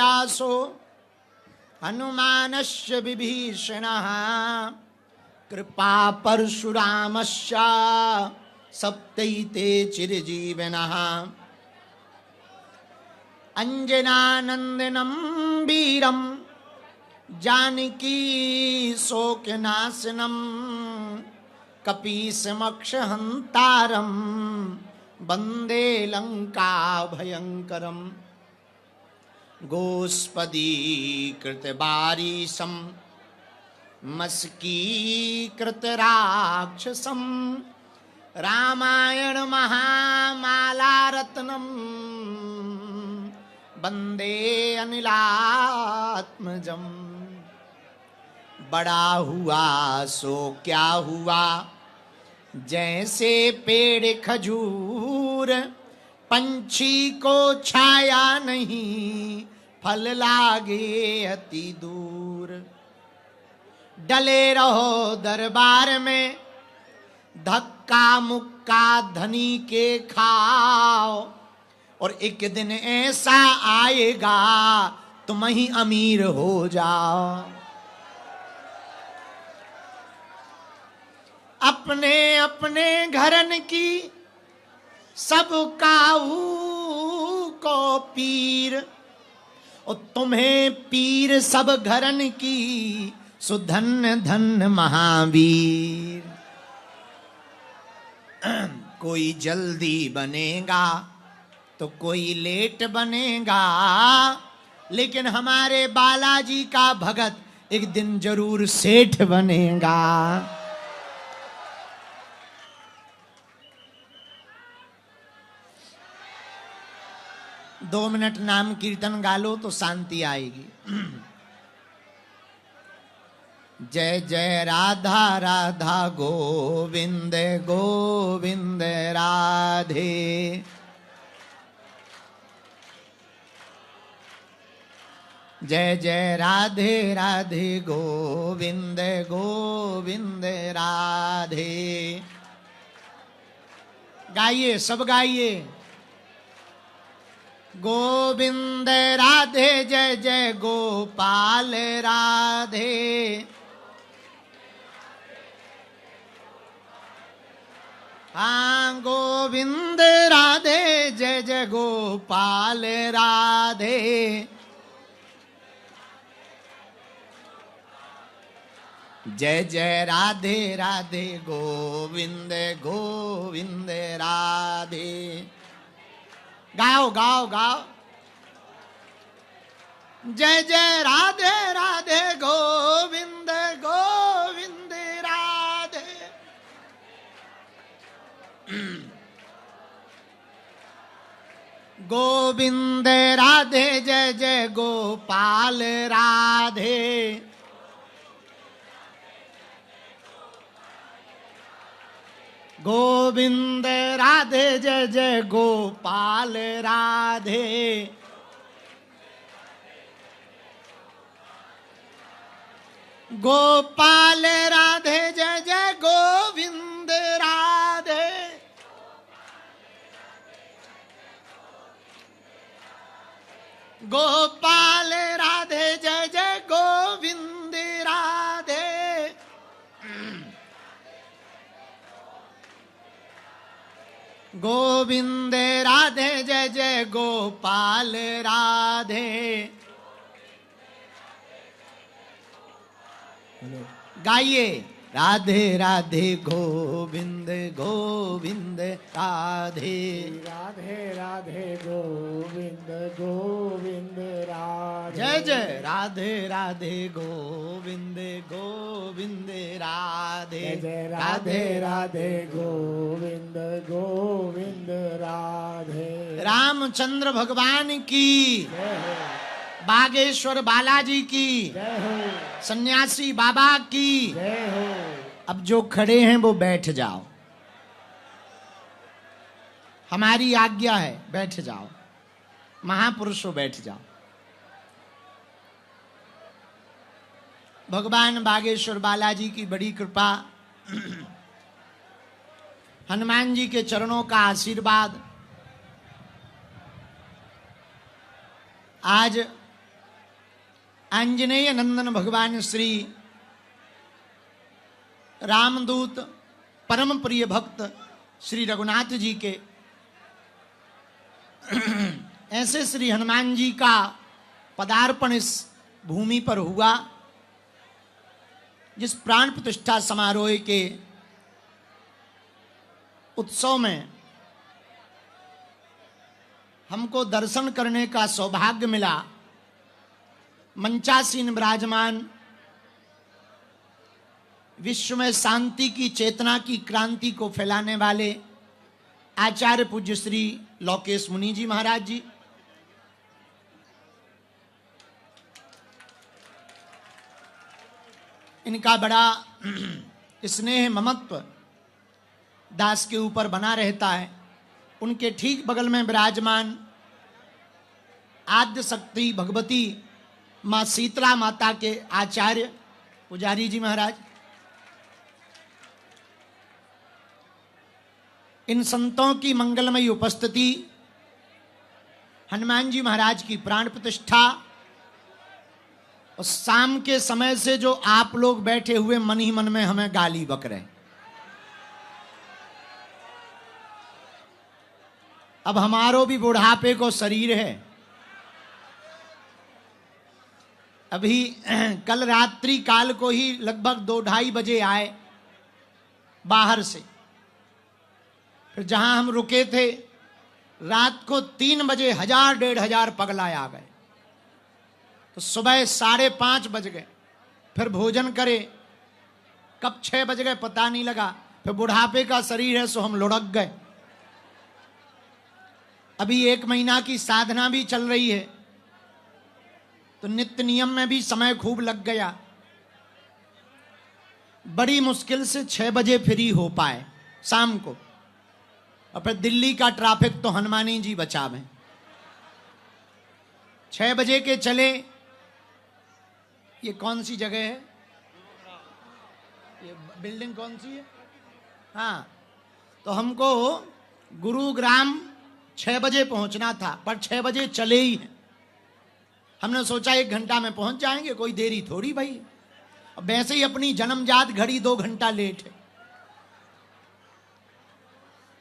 व्यासो हनुमानस्य विभीषणः कृपा परशुरामस्य सप्तैते चिरजीविनः अंजनानंदनं वीरं जानकी शोकनाशनं कपीशमक्षहन्तारं वन्दे लंका भयंकरम् गोष्पदीकृतवारिशं मस्कीकृतराक्षसं रामायण महामालारत्नं वन्दे अनिलात्मजम्। बड़ा हुआ सो क्या हुआ, जैसे पेड़ खजूर, पंछी को छाया नहीं, फल लागे अति दूर। डले रहो दरबार में, धक्का मुक्का धनी के खाओ, और एक दिन ऐसा आएगा तुम ही अमीर हो जाओ। अपने अपने घरन की सब काऊ को पीर, और तुम्हें पीर सब घरन की, सुधन्य धन्य महावीर। कोई जल्दी बनेगा तो कोई लेट बनेगा, लेकिन हमारे बालाजी का भगत एक दिन जरूर सेठ बनेगा। 2 मिनट नाम कीर्तन गा लो तो शांति आएगी। जय जय राधा राधा गोविंद गोविंद राधे। जय जय राधे राधे गोविंद गोविंद राधे। गाइए, सब गाइए। गोविंद राधे जय जय गोपाल राधे। हाँ, गोविंद राधे जय जय गोपाल राधे। जय जय राधे राधे गोविंद गोविंद राधे। गाओ गाओ गाओ। जय जय राधे राधे गोविंद गोविंद राधे। गोविंद राधे जय जय गोपाल राधे। गोविंद राधे जय जय गोपाल राधे। गोपाल राधे जय जय गोविंद राधे। गोपाल राधे जय जय गोविंद राधे। गोविंद राधे जय जय गोपाल राधे। गाइए। राधे राधे गोविंद गोविंद राधे। राधे राधे गोविंद गोविंद राधे। जय जय राधे राधे गोविंद गोविंद राधे। जय जय राधे राधे गोविंद गोविंद राधे। रामचंद्र भगवान की जय हो। बागेश्वर बालाजी की जय हो। सन्यासी बाबा की जय हो। अब जो खड़े हैं वो बैठ जाओ। हमारी आज्ञा है, बैठ जाओ। महापुरुषों बैठ जाओ। भगवान बागेश्वर बालाजी की बड़ी कृपा, हनुमान जी के चरणों का आशीर्वाद। आज आंजनेय नंदन भगवान श्री रामदूत परम प्रिय भक्त श्री रघुनाथ जी के ऐसे श्री हनुमान जी का पदार्पण इस भूमि पर हुआ जिस प्राण प्रतिष्ठा समारोह के उत्सव में हमको दर्शन करने का सौभाग्य मिला। मंचासीन विराजमान विश्व में शांति की चेतना की क्रांति को फैलाने वाले आचार्य पूज्य श्री लोकेश मुनि जी महाराज जी, इनका बड़ा स्नेह ममत्व दास के ऊपर बना रहता है। उनके ठीक बगल में विराजमान आद्य शक्ति भगवती माँ शीतला माता के आचार्य पुजारी जी महाराज, इन संतों की मंगलमयी उपस्थिति, हनुमान जी महाराज की प्राण प्रतिष्ठा और शाम के समय से जो आप लोग बैठे हुए मन ही मन में हमें गाली बक रहे। अब हमारो भी बुढ़ापे को शरीर है। अभी कल रात्रि काल को ही लगभग 2-2:30 बजे आए बाहर से, फिर जहां हम रुके थे रात को 3 बजे 1000-1500 पगला आ गए, तो सुबह 5:30 बज गए। फिर भोजन करे, कब 6 बज गए पता नहीं लगा। फिर बुढ़ापे का शरीर है सो हम लुढ़क गए। अभी 1 महीना की साधना भी चल रही है, तो नित्य नियम में भी समय खूब लग गया। बड़ी मुश्किल से 6 बजे फ्री हो पाए शाम को, और फिर दिल्ली का ट्रैफिक तो हनुमानी जी बचावे। 6 बजे के चले। ये कौन सी जगह है? ये बिल्डिंग कौन सी है? हाँ, तो हमको गुरुग्राम 6 बजे पहुंचना था, पर 6 बजे चले ही हैं। हमने सोचा 1 घंटा में पहुंच जाएंगे, कोई देरी थोड़ी भाई। अब वैसे ही अपनी जन्मजात घड़ी 2 घंटा लेट है,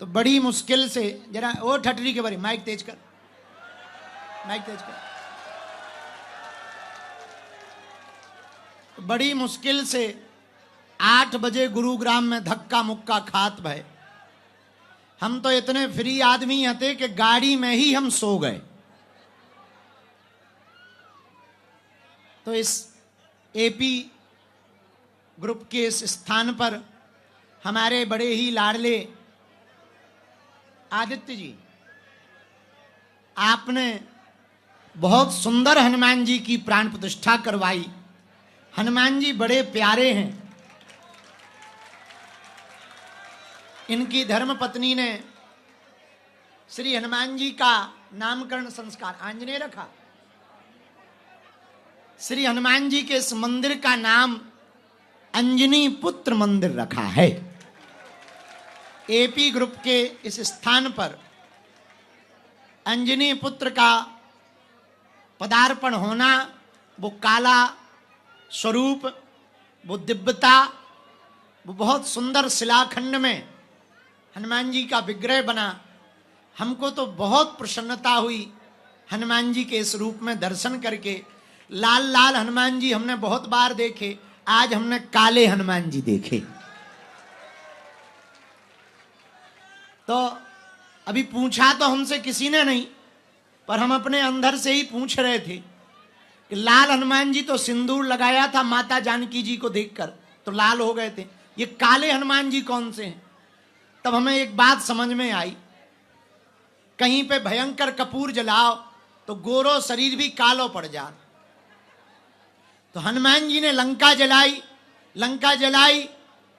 तो बड़ी मुश्किल से जरा ओ ठटरी के बारे माइक तेज कर, माइक तेज कर। तो बड़ी मुश्किल से 8 बजे गुरुग्राम में धक्का मुक्का खात भय। हम तो इतने फ्री आदमी थे कि गाड़ी में ही हम सो गए। तो इस एपी ग्रुप के इस स्थान पर हमारे बड़े ही लाडले आदित्य जी, आपने बहुत सुंदर हनुमान जी की प्राण प्रतिष्ठा करवाई। हनुमान जी बड़े प्यारे हैं। इनकी धर्म पत्नी ने श्री हनुमान जी का नामकरण संस्कार आंजनेय रखा। श्री हनुमान जी के इस मंदिर का नाम अंजनी पुत्र मंदिर रखा है। एपी ग्रुप के इस स्थान पर अंजनी पुत्र का पदार्पण होना, वो काला स्वरूप, वो दिव्यता, वो बहुत सुंदर शिलाखंड में हनुमान जी का विग्रह बना। हमको तो बहुत प्रसन्नता हुई हनुमान जी के इस रूप में दर्शन करके। लाल लाल हनुमान जी हमने बहुत बार देखे, आज हमने काले हनुमान जी देखे। तो अभी पूछा तो हमसे किसी ने नहीं, पर हम अपने अंदर से ही पूछ रहे थे कि लाल हनुमान जी तो सिंदूर लगाया था माता जानकी जी को देखकर, तो लाल हो गए थे, ये काले हनुमान जी कौन से हैं? तब हमें एक बात समझ में आई, कहीं पे भयंकर कपूर जलाओ तो गोरो शरीर भी कालो पड़ जा। तो हनुमान जी ने लंका जलाई, लंका जलाई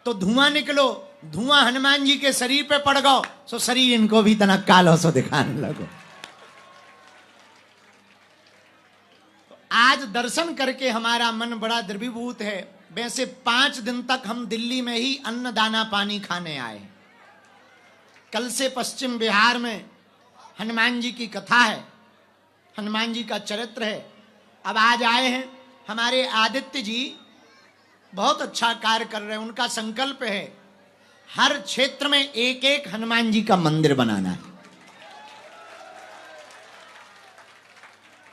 तो धुआं निकलो, धुआं हनुमान जी के शरीर पे पड़ गो, सो शरीर इनको भी तना कालो सो दिखाने लगो। तो आज दर्शन करके हमारा मन बड़ा द्रवीभूत है। वैसे 5 दिन तक हम दिल्ली में ही अन्न दाना पानी खाने आए। कल से पश्चिम बिहार में हनुमान जी की कथा है, हनुमान जी का चरित्र है। अब आज आए हैं हमारे आदित्य जी बहुत अच्छा कार्य कर रहे हैं। उनका संकल्प है हर क्षेत्र में एक एक हनुमान जी का मंदिर बनाना है।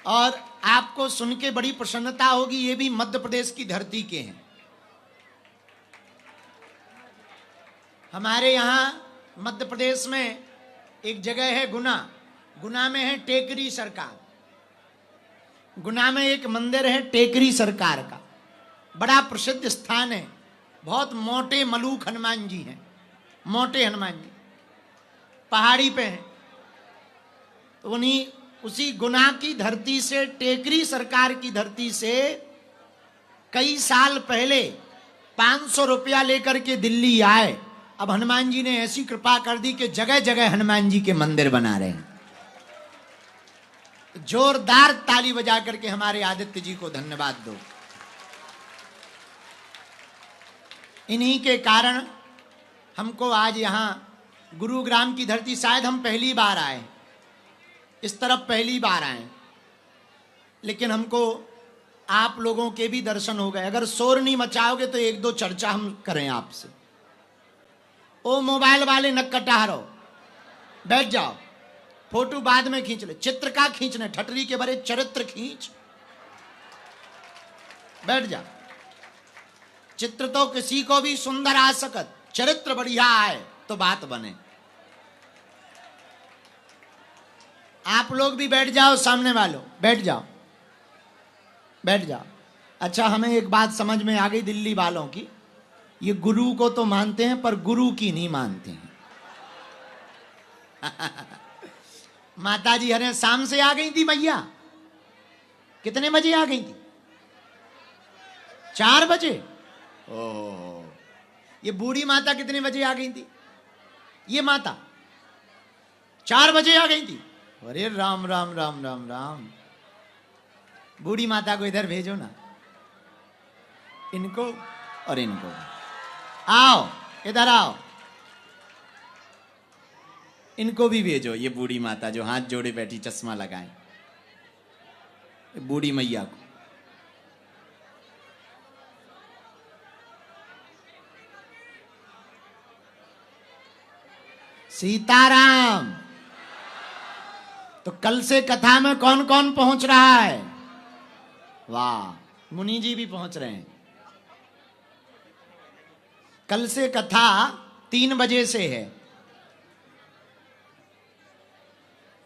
और आपको सुन के बड़ी प्रसन्नता होगी, ये भी मध्य प्रदेश की धरती के हैं। हमारे यहां मध्य प्रदेश में एक जगह है गुना, गुना में है टेकरी सरकार। गुना में एक मंदिर है टेकरी सरकार का, बड़ा प्रसिद्ध स्थान है। बहुत मोटे मलूक हनुमान जी हैं, मोटे हनुमान जी पहाड़ी पे हैं। तो उन्हीं उसी गुना की धरती से, टेकरी सरकार की धरती से कई साल पहले 500 रुपया लेकर के दिल्ली आए। अब हनुमान जी ने ऐसी कृपा कर दी कि जगह जगह हनुमान जी के मंदिर बना रहे हैं। जोरदार ताली बजा करके हमारे आदित्य जी को धन्यवाद दो। इन्हीं के कारण हमको आज यहां गुरुग्राम की धरती, शायद हम पहली बार आए, इस तरफ पहली बार आए, लेकिन हमको आप लोगों के भी दर्शन हो गए। अगर शोर नहीं मचाओगे तो एक दो चर्चा हम करें आपसे। ओ मोबाइल वाले नक्कटा रहो, बैठ जाओ, फोटो बाद में खींच ले। चित्र का खींचने, ठटरी के बड़े चरित्र खींच, बैठ जा। चित्र तो किसी को भी सुंदर आ सकत, चरित्र बढ़िया आए तो बात बने। आप लोग भी बैठ जाओ, सामने वालों बैठ जाओ, बैठ जाओ। अच्छा, हमें एक बात समझ में आ गई दिल्ली वालों की, ये गुरु को तो मानते हैं पर गुरु की नहीं मानते हैं। माता जी हरे शाम से आ गई थी मैया। कितने बजे आ गई थी? 4 बजे। ओ, ये बूढ़ी माता कितने बजे आ गई थी? ये माता 4 बजे आ गई थी। अरे राम राम राम राम राम। बूढ़ी माता को इधर भेजो ना, इनको और इनको। आओ इधर आओ, इनको भी भेजो। ये बूढ़ी माता जो हाथ जोड़े बैठी, चश्मा लगाए, बूढ़ी मैया को। सीताराम। तो कल से कथा में कौन कौन पहुंच रहा है? वाह, मुनि जी भी पहुंच रहे हैं। कल से कथा 3 बजे से है।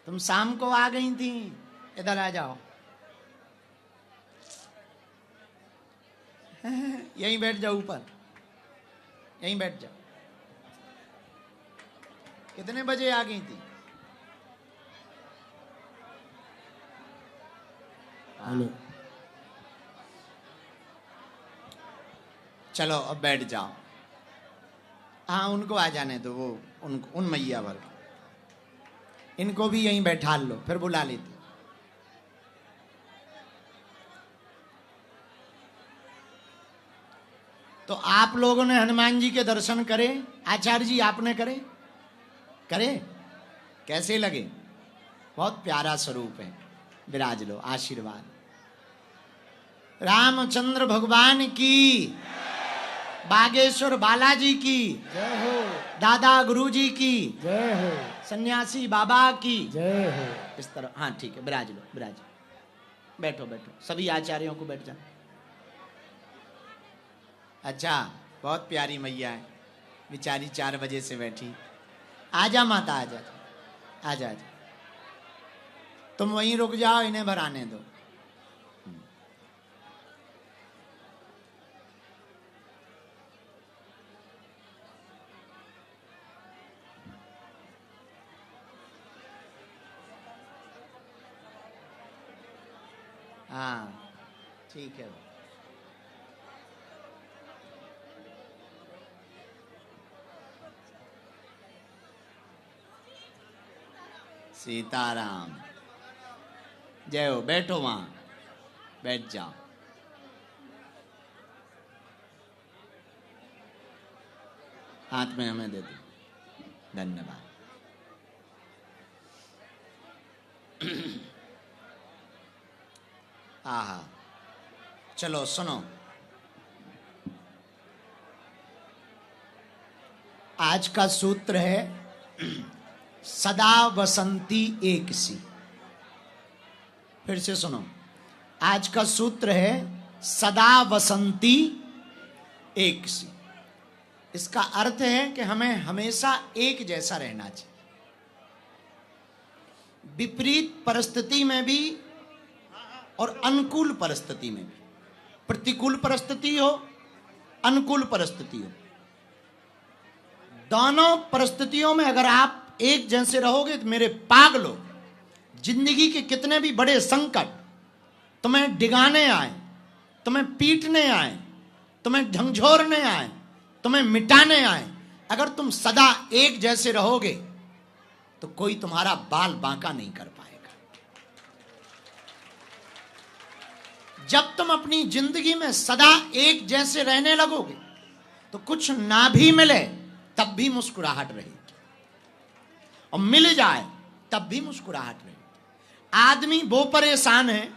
तुम शाम को आ गई थी, इधर आ जाओ। यहीं बैठ जाओ, ऊपर यहीं बैठ जाओ। कितने बजे आ गई थी? हेलो, चलो अब बैठ जाओ। हाँ, उनको आ जाने दो, वो उनको, उन मैया भर, इनको भी यहीं बैठा लो, फिर बुला लेती। तो आप लोगों ने हनुमान जी के दर्शन करे? आचार्य जी आपने करे? करे? कैसे लगे? बहुत प्यारा स्वरूप है। विराज लो, आशीर्वाद। रामचंद्र भगवान की, बागेश्वर बालाजी की जय हो, दादा गुरु जी की जय हो, सन्यासी बाबा की जय हो। इस तरह। हाँ ठीक है, विराज लो, विराज। बैठो बैठो, सभी आचार्यों को बैठ जाओ। अच्छा, बहुत प्यारी मैया है, बेचारी 4 बजे से बैठी। आजा माता, आजा आजा आजा। तुम वहीं रुक जाओ, इन्हें भराने दो। हाँ ठीक है। सीताराम। जय हो। बैठो, वहां बैठ जाओ। हाथ में हमें दे दो। धन्यवाद। आहा, चलो सुनो, आज का सूत्र है सदा बसंती एक सी। फिर से सुनो, आज का सूत्र है सदा बसंती एक सी। इसका अर्थ है कि हमें हमेशा एक जैसा रहना चाहिए। विपरीत परिस्थिति में भी और अनुकूल परिस्थिति में भी, प्रतिकूल परिस्थिति हो अनुकूल परिस्थिति हो, दोनों परिस्थितियों में अगर आप एक जैसे रहोगे तो मेरे पागलों, जिंदगी के कितने भी बड़े संकट तुम्हें डिगाने आए, तुम्हें पीटने आए, तुम्हें झंझोरने आए, तुम्हें मिटाने आए, अगर तुम सदा एक जैसे रहोगे तो कोई तुम्हारा बाल बांका नहीं कर पाएगा। जब तुम अपनी जिंदगी में सदा एक जैसे रहने लगोगे तो कुछ ना भी मिले तब भी मुस्कुराहट रहेगी, और मिल जाए तब भी मुस्कुराहट रहेगी। आदमी वो परेशान है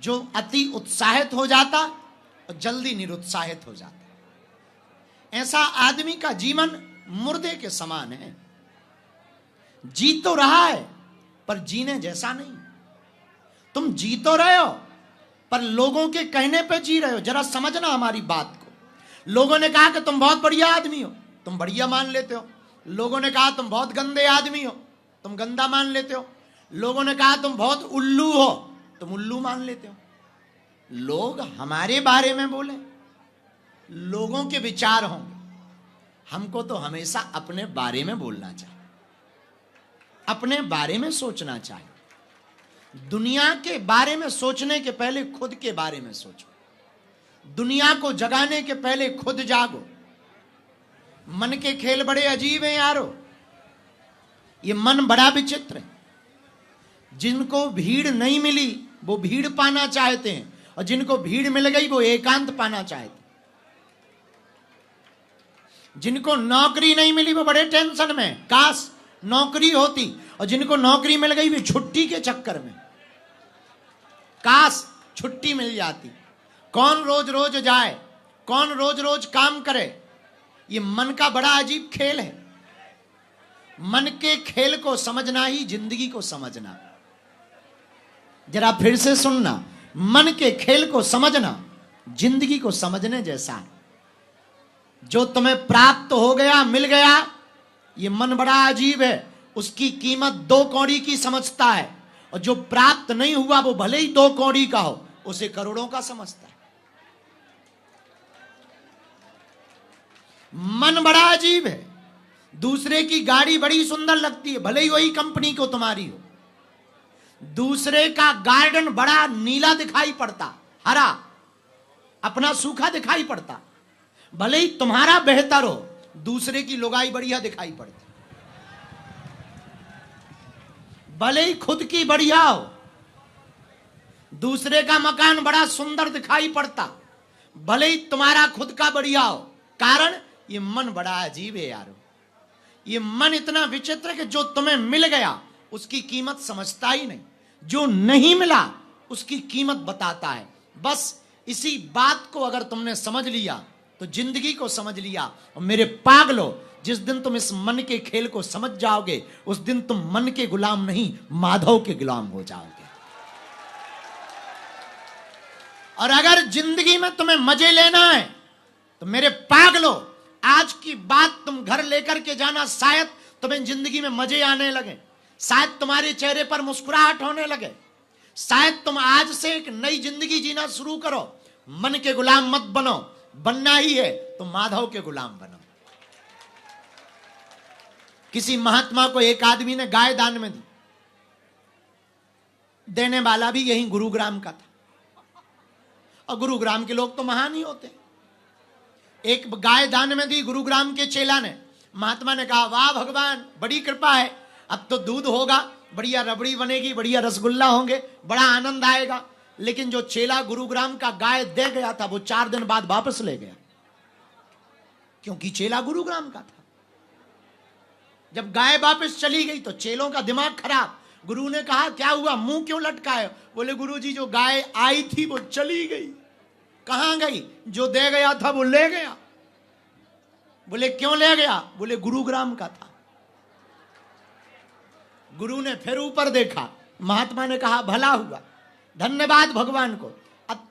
जो अति उत्साहित हो जाता और जल्दी निरुत्साहित हो जाता। ऐसा आदमी का जीवन मुर्दे के समान है। जी तो रहा है पर जीने जैसा नहीं। तुम जी तो रहे हो पर लोगों के कहने पे जी रहे हो। जरा समझना हमारी बात को। लोगों ने कहा कि तुम बहुत बढ़िया आदमी हो, तुम बढ़िया मान लेते हो। लोगों ने कहा तुम बहुत गंदे आदमी हो, तुम गंदा मान लेते हो। लोगों ने कहा तुम बहुत उल्लू हो, तुम उल्लू मान लेते हो। लोग हमारे बारे में बोले, लोगों के विचार होंगे, हमको तो हमेशा अपने बारे में बोलना चाहिए, अपने बारे में सोचना चाहिए। दुनिया के बारे में सोचने के पहले खुद के बारे में सोचो। दुनिया को जगाने के पहले खुद जागो। मन के खेल बड़े अजीब हैं यारो। ये मन बड़ा विचित्र है। जिनको भीड़ नहीं मिली वो भीड़ पाना चाहते हैं, और जिनको भीड़ मिल गई वो एकांत पाना चाहते हैं। जिनको नौकरी नहीं मिली वो बड़े टेंशन में, काश नौकरी होती। और जिनको नौकरी मिल गई वो छुट्टी के चक्कर में, काश छुट्टी मिल जाती। कौन रोज रोज जाए, कौन रोज रोज काम करे। ये मन का बड़ा अजीब खेल है। मन के खेल को समझना ही जिंदगी को समझना। जरा फिर से सुनना, मन के खेल को समझना जिंदगी को समझने जैसा है। जो तुम्हें प्राप्त हो गया, मिल गया, ये मन बड़ा अजीब है। उसकी कीमत 2 कौड़ी की समझता है, और जो प्राप्त नहीं हुआ वो भले ही 2 कौड़ी का हो, उसे करोड़ों का समझता है। मन बड़ा अजीब है। दूसरे की गाड़ी बड़ी सुंदर लगती है, भले ही वही कंपनी को तुम्हारी हो। दूसरे का गार्डन बड़ा नीला दिखाई पड़ता, हरा, अपना सूखा दिखाई पड़ता, भले ही तुम्हारा बेहतर हो, दूसरे की लुगाई बढ़िया दिखाई पड़ती। भले ही खुद की बढ़िया हो, दूसरे का मकान बड़ा सुंदर दिखाई पड़ता, भले ही तुम्हारा खुद का बढ़िया हो। कारण ये मन बड़ा अजीब है यारो। ये मन इतना विचित्र है कि जो तुम्हें मिल गया उसकी कीमत समझता ही नहीं, जो नहीं मिला उसकी कीमत बताता है। बस इसी बात को अगर तुमने समझ लिया तो जिंदगी को समझ लिया। और मेरे पागलों, जिस दिन तुम इस मन के खेल को समझ जाओगे उस दिन तुम मन के गुलाम नहीं, माधव के गुलाम हो जाओगे। और अगर जिंदगी में तुम्हें मजे लेना है तो मेरे पागलों, आज की बात तुम घर लेकर के जाना। शायद तुम्हें जिंदगी में मजे आने लगे, शायद तुम्हारे चेहरे पर मुस्कुराहट होने लगे, शायद तुम आज से एक नई जिंदगी जीना शुरू करो। मन के गुलाम मत बनो, बनना ही है तो माधव के गुलाम बनो। किसी महात्मा को एक आदमी ने गाय दान में दी, देने वाला भी यही गुरुग्राम का था, और गुरुग्राम के लोग तो महान ही होते। एक गाय दान में दी गुरुग्राम के चेला ने। महात्मा ने कहा, वाह भगवान, बड़ी कृपा है, अब तो दूध होगा, बढ़िया रबड़ी बनेगी, बढ़िया रसगुल्ला होंगे, बड़ा आनंद आएगा। लेकिन जो चेला गुरुग्राम का गाय दे गया था वो 4 दिन बाद वापस ले गया, क्योंकि चेला गुरुग्राम का था। जब गाय वापस चली गई तो चेलों का दिमाग खराब। गुरु ने कहा, क्या हुआ, मुंह क्यों लटकाए? बोले, गुरुजी जो गाय आई थी वो चली गई। कहां गई? जो दे गया था वो ले गया। बोले क्यों ले गया? बोले गुरुग्राम का था। गुरु ने फिर ऊपर देखा, महात्मा ने कहा भला हुआ, धन्यवाद भगवान को। अब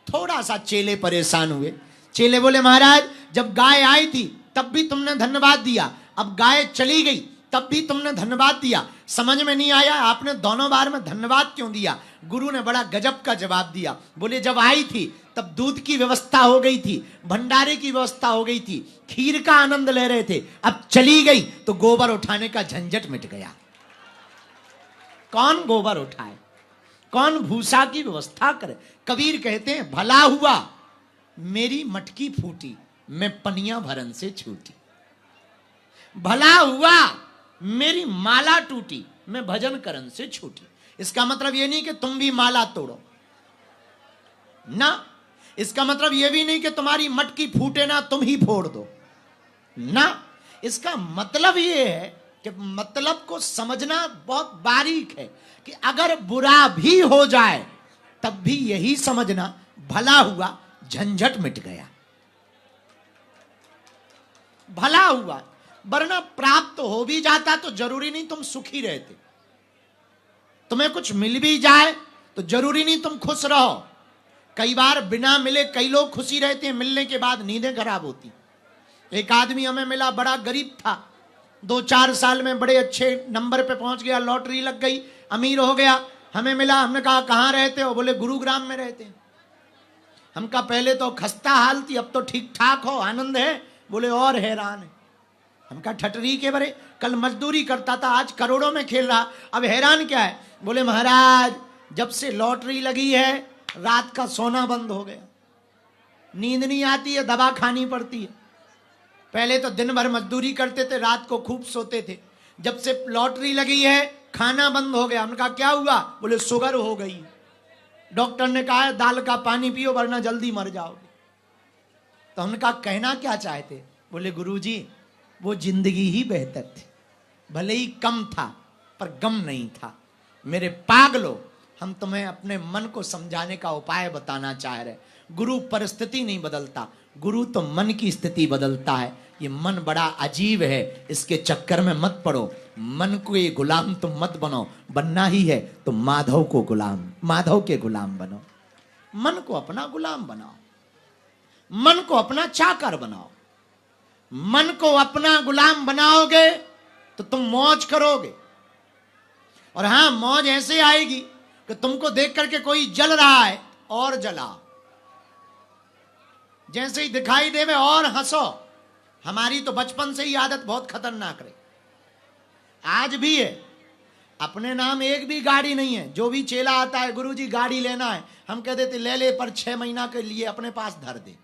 थोड़ा सा चेले परेशान हुए। चेले बोले महाराज जब गाय आई थी तब भी तुमने धन्यवाद दिया, अब गाय चली गई तब भी तुमने धन्यवाद दिया, समझ में नहीं आया आपने दोनों बार में धन्यवाद क्यों दिया? गुरु ने बड़ा गजब का जवाब दिया। बोले जब आई थी तब दूध की व्यवस्था हो गई थी, भंडारे की व्यवस्था हो गई थी, खीर का आनंद ले रहे थे, अब चली गई तो गोबर उठाने का झंझट मिट गया। कौन गोबर उठाए, कौन भूसा की व्यवस्था करे? कबीर कहते हैं भला हुआ मेरी मटकी फूटी, मैं पनिया भरन से छूटी। भला हुआ मेरी माला टूटी, मैं भजन करन से छूटी। इसका मतलब यह नहीं कि तुम भी माला तोड़ो ना, इसका मतलब यह भी नहीं कि तुम्हारी मटकी फूटे ना तुम ही फोड़ दो ना। इसका मतलब यह है कि मतलब को समझना बहुत बारीक है कि अगर बुरा भी हो जाए तब भी यही समझना भला हुआ, झंझट मिट गया, भला हुआ। वरना प्राप्त तो हो भी जाता तो जरूरी नहीं तुम सुखी रहते, तुम्हें कुछ मिल भी जाए तो जरूरी नहीं तुम खुश रहो। कई बार बिना मिले कई लोग खुशी रहते हैं, मिलने के बाद नींदें खराब होती। एक आदमी हमें मिला, बड़ा गरीब था, 2-4 साल में बड़े अच्छे नंबर पे पहुंच गया, लॉटरी लग गई, अमीर हो गया। हमें मिला, हमने कहा कहां रहते हो? बोले गुरुग्राम में रहते हैं। हम कहा पहले तो खस्ता हाल थी, अब तो ठीक ठाक हो, आनंद है? बोले और हैरान है। हम कहा ठटरी के बरे, कल मजदूरी करता था आज करोड़ों में खेल रहा, अब हैरान क्या है? बोले महाराज जब से लॉटरी लगी है रात का सोना बंद हो गया, नींद नहीं आती है, दवा खानी पड़ती है। पहले तो दिन भर मजदूरी करते थे, रात को खूब सोते थे, जब से लॉटरी लगी है खाना बंद हो गया। हमने कहा क्या हुआ? बोले शुगर हो गई, डॉक्टर ने कहा है दाल का पानी पियो वरना जल्दी मर जाओगे। तो हमने कहा कहना क्या चाहते? बोले गुरुजी वो जिंदगी ही बेहतर थी, भले ही कम था पर गम नहीं था। मेरे पागलो, हम तुम्हें अपने मन को समझाने का उपाय बताना चाह रहे। गुरु परिस्थिति नहीं बदलता, गुरु तो मन की स्थिति बदलता है। ये मन बड़ा अजीब है, इसके चक्कर में मत पड़ो। मन को ये गुलाम तुम मत बनो, बनना ही है तो माधव को गुलाम, माधव के गुलाम बनो। मन को अपना गुलाम बनाओ, मन को अपना चाकर बनाओ। मन को अपना गुलाम बनाओगे तो तुम मौज करोगे। और हां, मौज ऐसे आएगी कि तुमको देख करके कोई जल रहा है और जलाओ, जैसे ही दिखाई देवे और हंसो। हमारी तो बचपन से ही आदत बहुत खतरनाक रही, आज भी है। अपने नाम एक भी गाड़ी नहीं है। जो भी चेला आता है गुरुजी गाड़ी लेना है, हम कह देते ले ले, पर 6 महीना के लिए अपने पास धर दे।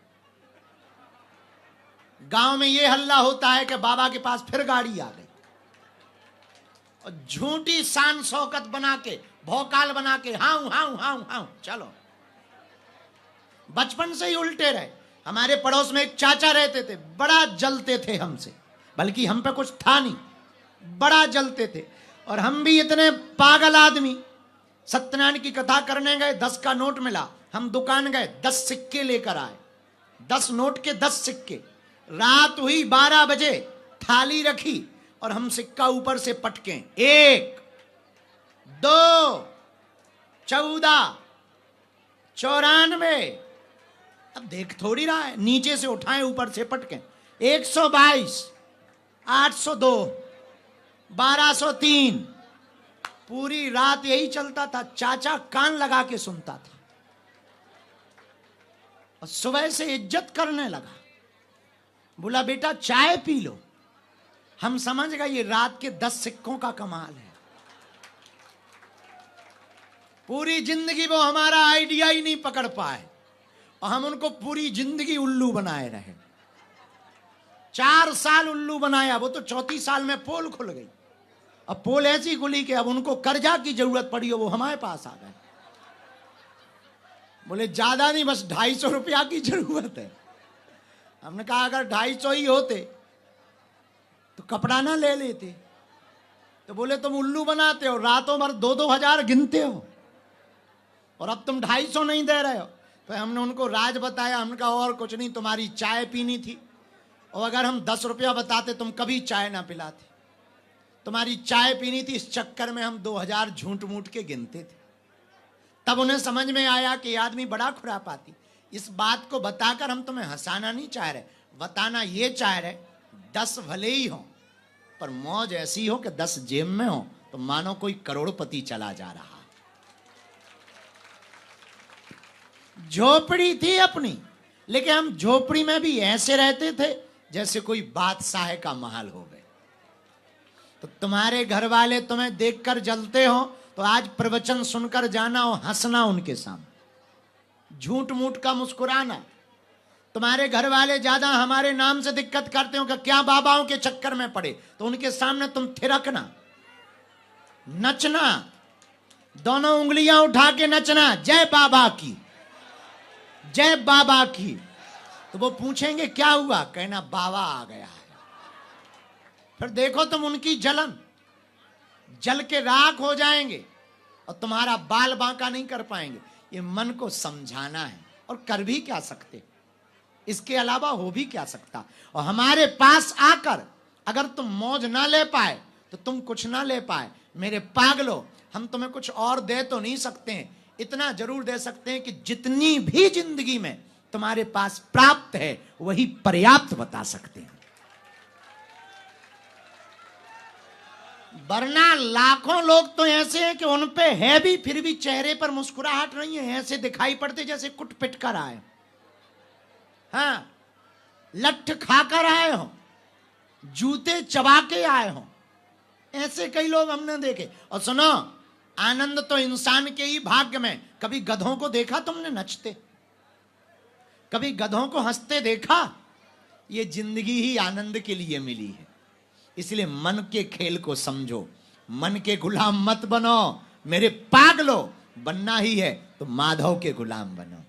गांव में ये हल्ला होता है कि बाबा के पास फिर गाड़ी आ गई, और झूठी शान शौकत बना के, भौकाल बना के हाउ हाउ हाउ हाउ चलो। बचपन से ही उल्टे रहे। हमारे पड़ोस में एक चाचा रहते थे, बड़ा जलते थे हमसे, बल्कि हम पे कुछ था नहीं, बड़ा जलते थे। और हम भी इतने पागल आदमी, सत्यनारायण की कथा करने गए, 10 का नोट मिला, हम दुकान गए, 10 सिक्के लेकर आए, 10 नोट के 10 सिक्के। रात हुई 12 बजे, थाली रखी और हम सिक्का ऊपर से पटके, 1 2 14 94। अब देख थोड़ी रहा है, नीचे से उठाए ऊपर से पटके, 122 802 1203। पूरी रात यही चलता था। चाचा कान लगा के सुनता था और सुबह से इज्जत करने लगा। बोला बेटा चाय पी लो। हम समझ गए ये रात के 10 सिक्कों का कमाल है। पूरी जिंदगी वो हमारा आइडिया ही नहीं पकड़ पाए और हम उनको पूरी जिंदगी उल्लू बनाए रहे। 4 साल उल्लू बनाया, वो तो 34 साल में पोल खुल गई। अब पोल ऐसी खुली कि अब उनको कर्जा की जरूरत पड़ी हो, वो हमारे पास आ गए। बोले ज्यादा नहीं, बस 250 रुपया की जरूरत है। हमने कहा अगर 250 ही होते तो कपड़ा ना ले लेते। तो बोले तुम उल्लू बनाते हो, रातों भर 2-2 हजार गिनते हो और अब तुम 250 नहीं दे रहे हो। तो हमने उनको राज बताया। हमने कहा और कुछ नहीं, तुम्हारी चाय पीनी थी, और अगर हम 10 रुपया बताते तुम कभी चाय ना पिलाते। तुम्हारी चाय पीनी थी, इस चक्कर में हम 2000 झूठ मूठ के गिनते थे। तब उन्हें समझ में आया कि ये आदमी बड़ा खुरापाती। इस बात को बताकर हम तुम्हें हंसाना नहीं चाह रहे, बताना ये चाह रहे 10 भले ही हो, पर मौज ऐसी हो कि 10 जेब में हो तो मानो कोई करोड़पति चला जा रहा। झोपड़ी थी अपनी, लेकिन हम झोपड़ी में भी ऐसे रहते थे जैसे कोई बादशाह का महल हो गए। तो तुम्हारे घर वाले तुम्हें देखकर जलते हो तो आज प्रवचन सुनकर जाना और हंसना उनके सामने, झूठ मूठ का मुस्कुराना। तुम्हारे घर वाले ज्यादा हमारे नाम से दिक्कत करते हो कि क्या बाबाओं के चक्कर में पड़े, तो उनके सामने तुम थिरकना, नचना, दोनों उंगलियां उठा के नचना, जय बाबा की, जय बाबा की। तो वो पूछेंगे क्या हुआ, कहना बाबा आ गया है। फिर देखो तुम उनकी जलन, जल के राख हो जाएंगे और तुम्हारा बाल बांका नहीं कर पाएंगे। ये मन को समझाना है, और कर भी क्या सकते, इसके अलावा हो भी क्या सकता। और हमारे पास आकर अगर तुम मौज ना ले पाए तो तुम कुछ ना ले पाए। मेरे पागलो, हम तुम्हें कुछ और दे तो नहीं सकते हैं, इतना जरूर दे सकते हैं कि जितनी भी जिंदगी में तुम्हारे पास प्राप्त है वही पर्याप्त बता सकते हैं। वरना लाखों लोग तो ऐसे हैं कि उन पे है भी, फिर भी चेहरे पर मुस्कुराहट नहीं है, ऐसे दिखाई पड़ते जैसे कुट पिट कर आए। हाँ, लठ खाकर आए हो, जूते चबा के आए हो, ऐसे कई लोग हमने देखे। और सुनो, आनंद तो इंसान के ही भाग्य में। कभी गधों को देखा तुमने नचते, कभी गधों को हंसते देखा? ये जिंदगी ही आनंद के लिए मिली है। इसलिए मन के खेल को समझो, मन के गुलाम मत बनो। मेरे पागलो, बनना ही है तो माधव के गुलाम बनो।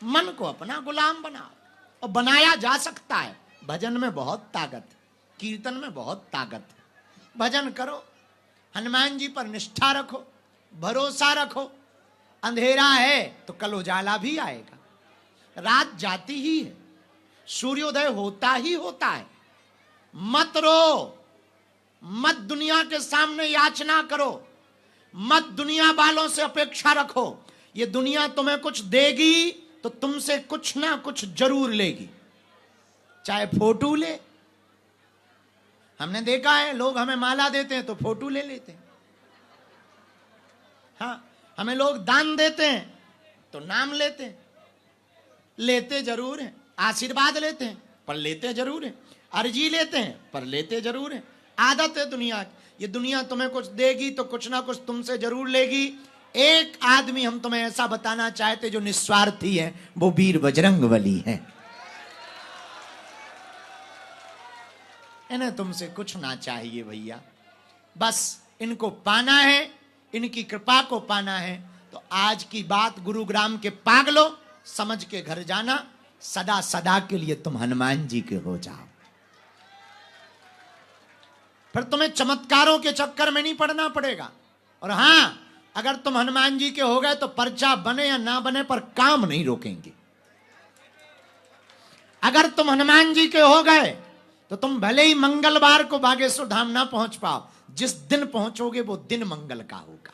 मन को अपना गुलाम बनाओ, और बनाया जा सकता है। भजन में बहुत ताकत, कीर्तन में बहुत ताकत है। भजन करो, हनुमान जी पर निष्ठा रखो, भरोसा रखो। अंधेरा है तो कल उजाला भी आएगा, रात जाती ही है, सूर्योदय होता ही होता है। मत रो, मत दुनिया के सामने याचना करो, मत दुनिया वालों से अपेक्षा रखो। ये दुनिया तुम्हें कुछ देगी तो तुमसे कुछ ना कुछ जरूर लेगी, चाहे फोटो ले। हमने देखा है, लोग हमें माला देते हैं तो फोटो ले लेते हैं। हाँ, हमें लोग दान देते हैं तो नाम लेते हैं, लेते जरूर हैं। आशीर्वाद लेते हैं पर लेते जरूर हैं, अर्जी लेते हैं पर लेते जरूर हैं। आदत है दुनिया की। ये दुनिया तुम्हें कुछ देगी तो कुछ ना कुछ तुमसे जरूर लेगी। एक आदमी हम तुम्हें ऐसा बताना चाहते जो निस्वार्थी है, वो वीर बजरंगबली है। इन्हें तुमसे कुछ ना चाहिए भैया, बस इनको पाना है, इनकी कृपा को पाना है। तो आज की बात गुरुग्राम के पागलों, समझ के घर जाना। सदा सदा के लिए तुम हनुमान जी के हो जाओ, फिर तुम्हें चमत्कारों के चक्कर में नहीं पड़ना पड़ेगा। और हां, अगर तुम हनुमान जी के हो गए तो पर्चा बने या ना बने पर काम नहीं रोकेंगे। अगर तुम हनुमान जी के हो गए तो तुम भले ही मंगलवार को बागेश्वर धाम ना पहुंच पाओ, जिस दिन पहुंचोगे वो दिन मंगल का होगा।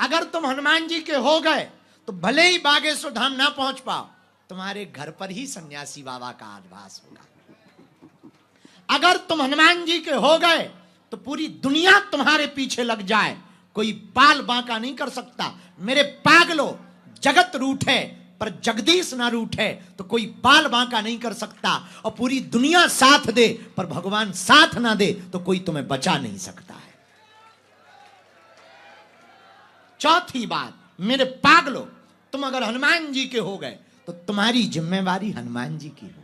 अगर तुम हनुमान जी के हो गए तो भले ही बागेश्वर धाम ना पहुंच पाओ, तुम्हारे घर पर ही सन्यासी बाबा का आवास होगा। अगर तुम हनुमान जी के हो गए तो पूरी दुनिया तुम्हारे पीछे लग जाए, कोई बाल बांका नहीं कर सकता। मेरे पागलो, जगत रूठे पर जगदीश ना रूठे तो कोई बाल बांका नहीं कर सकता। और पूरी दुनिया साथ दे पर भगवान साथ ना दे तो कोई तुम्हें बचा नहीं सकता है। चौथी बात, मेरे पागलो, तुम अगर हनुमान जी के हो गए तो तुम्हारी जिम्मेवारी हनुमान जी की होगी।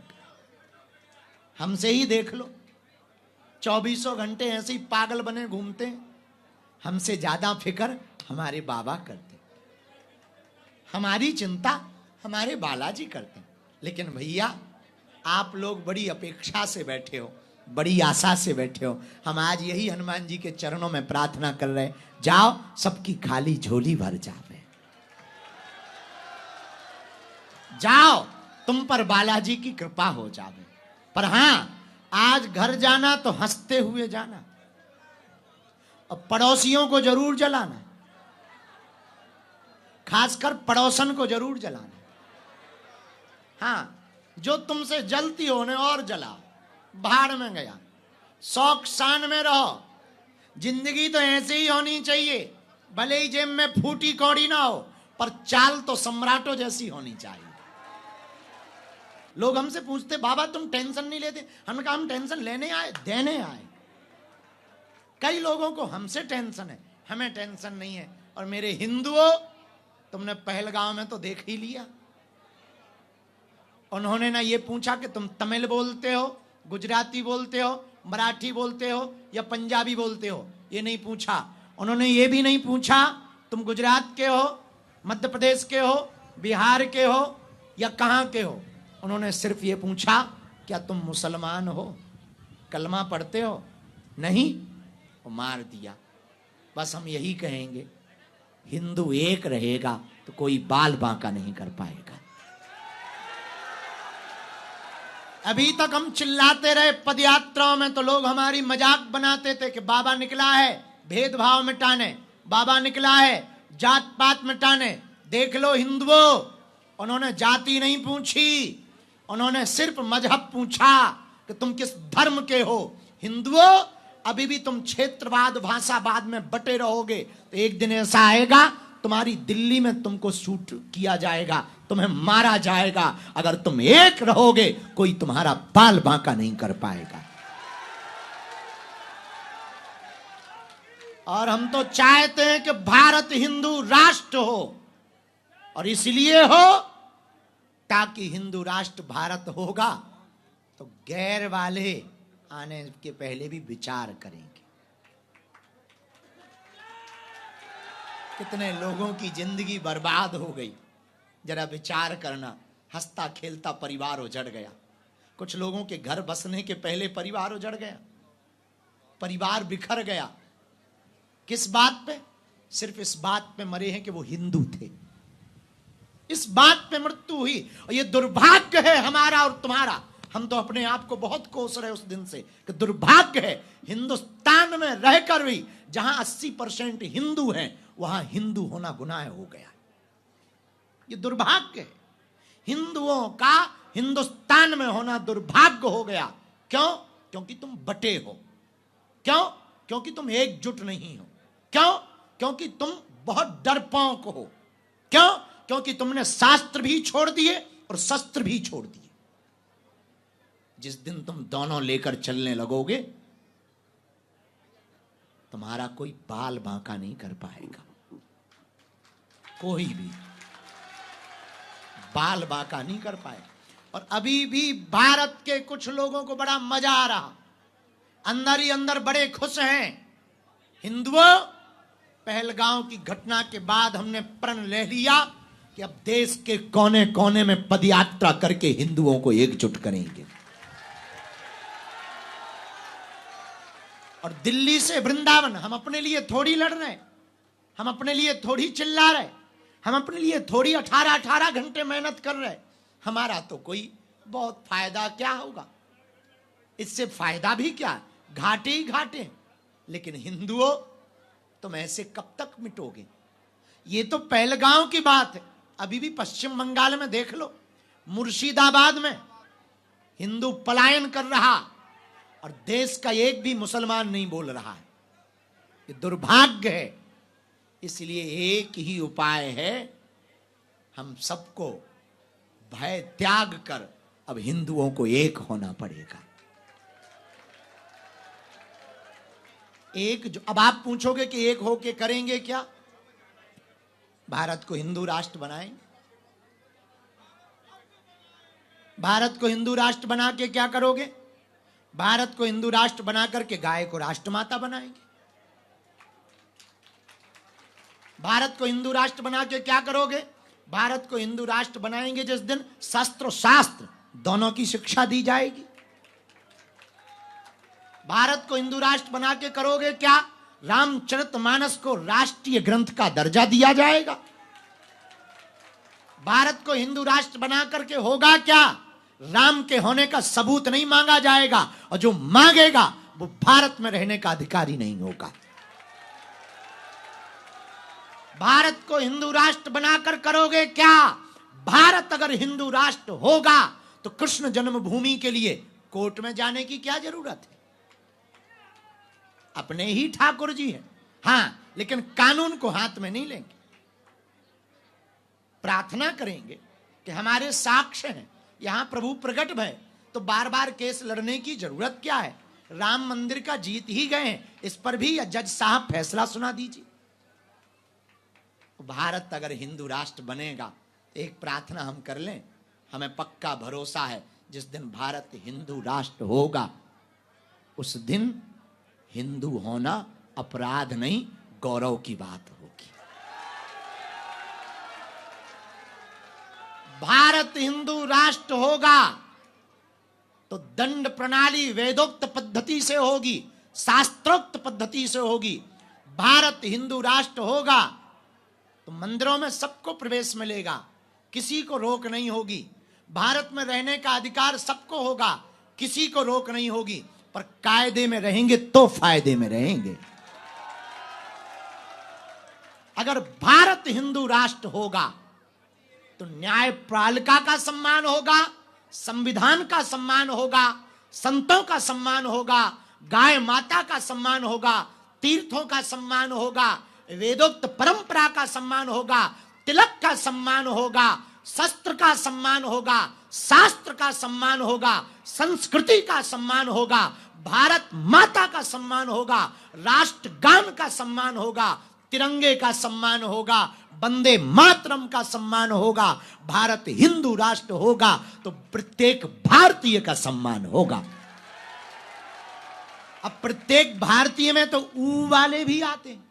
हमसे ही देख लो, 24 घंटे ऐसे ही पागल बने घूमते हैं। हमसे ज्यादा फिक्र हमारे बाबा करते, हमारी चिंता हमारे बालाजी करते हैं। लेकिन भैया, आप लोग बड़ी अपेक्षा से बैठे हो, बड़ी आशा से बैठे हो। हम आज यही हनुमान जी के चरणों में प्रार्थना कर रहे हैं, जाओ सबकी खाली झोली भर जावे, जाओ तुम पर बालाजी की कृपा हो जावे। पर हां, आज घर जाना तो हंसते हुए जाना, और पड़ोसियों को जरूर जलाना, खासकर पड़ोसन को जरूर जलाना। हां, जो तुमसे जलती हो उन्हें और जलाओ, भाड़ में गया। शौक शान में रहो, जिंदगी तो ऐसे ही होनी चाहिए, भले ही जेब में फूटी कौड़ी ना हो, पर चाल तो सम्राटों जैसी होनी चाहिए। लोग हमसे पूछते, बाबा तुम टेंशन नहीं लेते? हमने कहा हम टेंशन लेने आए, देने आए। कई लोगों को हमसे टेंशन है, हमें टेंशन नहीं है। और मेरे हिंदुओं, तुमने पहलगांव में तो देख ही लिया, उन्होंने ना ये पूछा कि तुम तमिल बोलते हो, गुजराती बोलते हो, मराठी बोलते हो या पंजाबी बोलते हो, ये नहीं पूछा। उन्होंने ये भी नहीं पूछा तुम गुजरात के हो, मध्य प्रदेश के हो, बिहार के हो या कहां के हो। उन्होंने सिर्फ ये पूछा, क्या तुम मुसलमान हो, कलमा पढ़ते हो? नहीं, वो मार दिया। बस हम यही कहेंगे, हिंदू एक रहेगा तो कोई बाल बांका नहीं कर पाएगा। अभी तक हम चिल्लाते रहे पदयात्राओं में, तो लोग हमारी मजाक बनाते थे कि बाबा निकला है भेदभाव मिटाने, बाबा निकला है जात पात मिटाने। देख लो हिंदुओं, उन्होंने जाति नहीं पूछी, उन्होंने सिर्फ मजहब पूछा कि तुम किस धर्म के हो। हिंदुओं, अभी भी तुम क्षेत्रवाद भाषावाद में बटे रहोगे तो एक दिन ऐसा आएगा, तुम्हारी दिल्ली में तुमको शूट किया जाएगा, तुम्हें मारा जाएगा। अगर तुम एक रहोगे, कोई तुम्हारा बाल बांका नहीं कर पाएगा। और हम तो चाहते हैं कि भारत हिंदू राष्ट्र हो, और इसलिए हो ताकि हिंदू राष्ट्र भारत होगा तो गैर वाले आने के पहले भी विचार करेंगे। कितने लोगों की जिंदगी बर्बाद हो गई, जरा विचार करना। हंसता खेलता परिवार उजड़ गया, कुछ लोगों के घर बसने के पहले परिवार उजड़ गया, परिवार बिखर गया। किस बात पे? सिर्फ इस बात पे मरे हैं कि वो हिंदू थे, इस बात पे मृत्यु हुई। और ये दुर्भाग्य है हमारा और तुम्हारा। हम तो अपने आप को बहुत कोस रहे उस दिन से कि दुर्भाग्य है हिंदुस्तान में रहकर भी जहां 80% हिंदू हैं, वहां हिंदू होना गुनाह हो गया। ये दुर्भाग्य है, हिंदुओं का हिंदुस्तान में होना दुर्भाग्य हो गया। क्यों? क्योंकि तुम बटे हो। क्यों? क्योंकि तुम एकजुट नहीं हो। क्यों? क्योंकि तुम बहुत डरपोक हो। क्यों? क्योंकि तुमने शास्त्र भी छोड़ दिए और शस्त्र भी छोड़ दिए। जिस दिन तुम दोनों लेकर चलने लगोगे, तुम्हारा कोई बाल बांका नहीं कर पाएगा, कोई भी बाल बांका नहीं कर पाएगा। और अभी भी भारत के कुछ लोगों को बड़ा मजा आ रहा, अंदर ही अंदर बड़े खुश हैं। हिंदुओं, पहलगांव की घटना के बाद हमने प्रण ले लिया कि अब देश के कोने कोने में पदयात्रा करके हिंदुओं को एकजुट करेंगे। और दिल्ली से वृंदावन हम अपने लिए थोड़ी लड़ रहे, हम अपने लिए थोड़ी चिल्ला रहे, हम अपने लिए थोड़ी 18-18 घंटे मेहनत कर रहे। हमारा तो कोई बहुत फायदा क्या होगा, इससे फायदा भी क्या, घाटे ही घाटे। लेकिन हिंदुओं, तुम ऐसे कब तक मिटोगे? ये तो पहलगांव की बात है, अभी भी पश्चिम बंगाल में देख लो, मुर्शिदाबाद में हिंदू पलायन कर रहा और देश का एक भी मुसलमान नहीं बोल रहा है। ये दुर्भाग्य है। इसलिए एक ही उपाय है, हम सबको भय त्याग कर अब हिंदुओं को एक होना पड़ेगा। एक जो, अब आप पूछोगे कि एक होके करेंगे क्या? भारत को हिंदू राष्ट्र बनाएंगे। भारत को हिंदू राष्ट्र बना के क्या करोगे? भारत को हिंदू राष्ट्र बना करके गाय को राष्ट्रमाता बनाएंगे। भारत को हिंदू राष्ट्र बना के क्या करोगे? भारत को हिंदू राष्ट्र बनाएंगे जिस दिन शस्त्र शास्त्र दोनों की शिक्षा दी जाएगी। भारत को हिंदू राष्ट्र बना के करोगे क्या? रामचरितमानस को राष्ट्रीय ग्रंथ का दर्जा दिया जाएगा। भारत को हिंदू राष्ट्र बना करके होगा क्या? राम के होने का सबूत नहीं मांगा जाएगा, और जो मांगेगा वो भारत में रहने का अधिकारी नहीं होगा। भारत को हिंदू राष्ट्र बनाकर करोगे क्या? भारत अगर हिंदू राष्ट्र होगा तो कृष्ण जन्मभूमि के लिए कोर्ट में जाने की क्या जरूरत है? अपने ही ठाकुर जी हैं, हां, लेकिन कानून को हाथ में नहीं लेंगे। प्रार्थना करेंगे कि हमारे साक्ष्य हैं, यहां प्रभु प्रकट भय, तो बार बार केस लड़ने की जरूरत क्या है? राम मंदिर का जीत ही गए हैं, इस पर भी जज साहब फैसला सुना दीजिए। भारत अगर हिंदू राष्ट्र बनेगा तो एक प्रार्थना हम कर लें, हमें पक्का भरोसा है जिस दिन भारत हिंदू राष्ट्र होगा उस दिन हिंदू होना अपराध नहीं, गौरव की बात होगी। भारत हिंदू राष्ट्र होगा तो दंड प्रणाली वेदोक्त पद्धति से होगी, शास्त्रोक्त पद्धति से होगी। भारत हिंदू राष्ट्र होगा तो मंदिरों में सबको प्रवेश मिलेगा, किसी को रोक नहीं होगी। भारत में रहने का अधिकार सबको होगा, किसी को रोक नहीं होगी, पर कायदे में रहेंगे तो फायदे में रहेंगे। अगर भारत हिंदू राष्ट्र होगा तो न्यायपालिका का सम्मान होगा, संविधान का सम्मान होगा, संतों का सम्मान होगा, गाय माता का सम्मान होगा, तीर्थों का सम्मान होगा, वेदोक्त परंपरा का सम्मान होगा, तिलक का सम्मान होगा, शस्त्र का सम्मान होगा, शास्त्र का सम्मान होगा, संस्कृति का सम्मान होगा, भारत माता का सम्मान होगा, राष्ट्रगान का सम्मान होगा, तिरंगे का सम्मान होगा, वंदे मातरम का सम्मान होगा। भारत हिंदू राष्ट्र होगा तो प्रत्येक भारतीय का सम्मान होगा। अब प्रत्येक भारतीय में तो ऊ वाले भी आते हैं,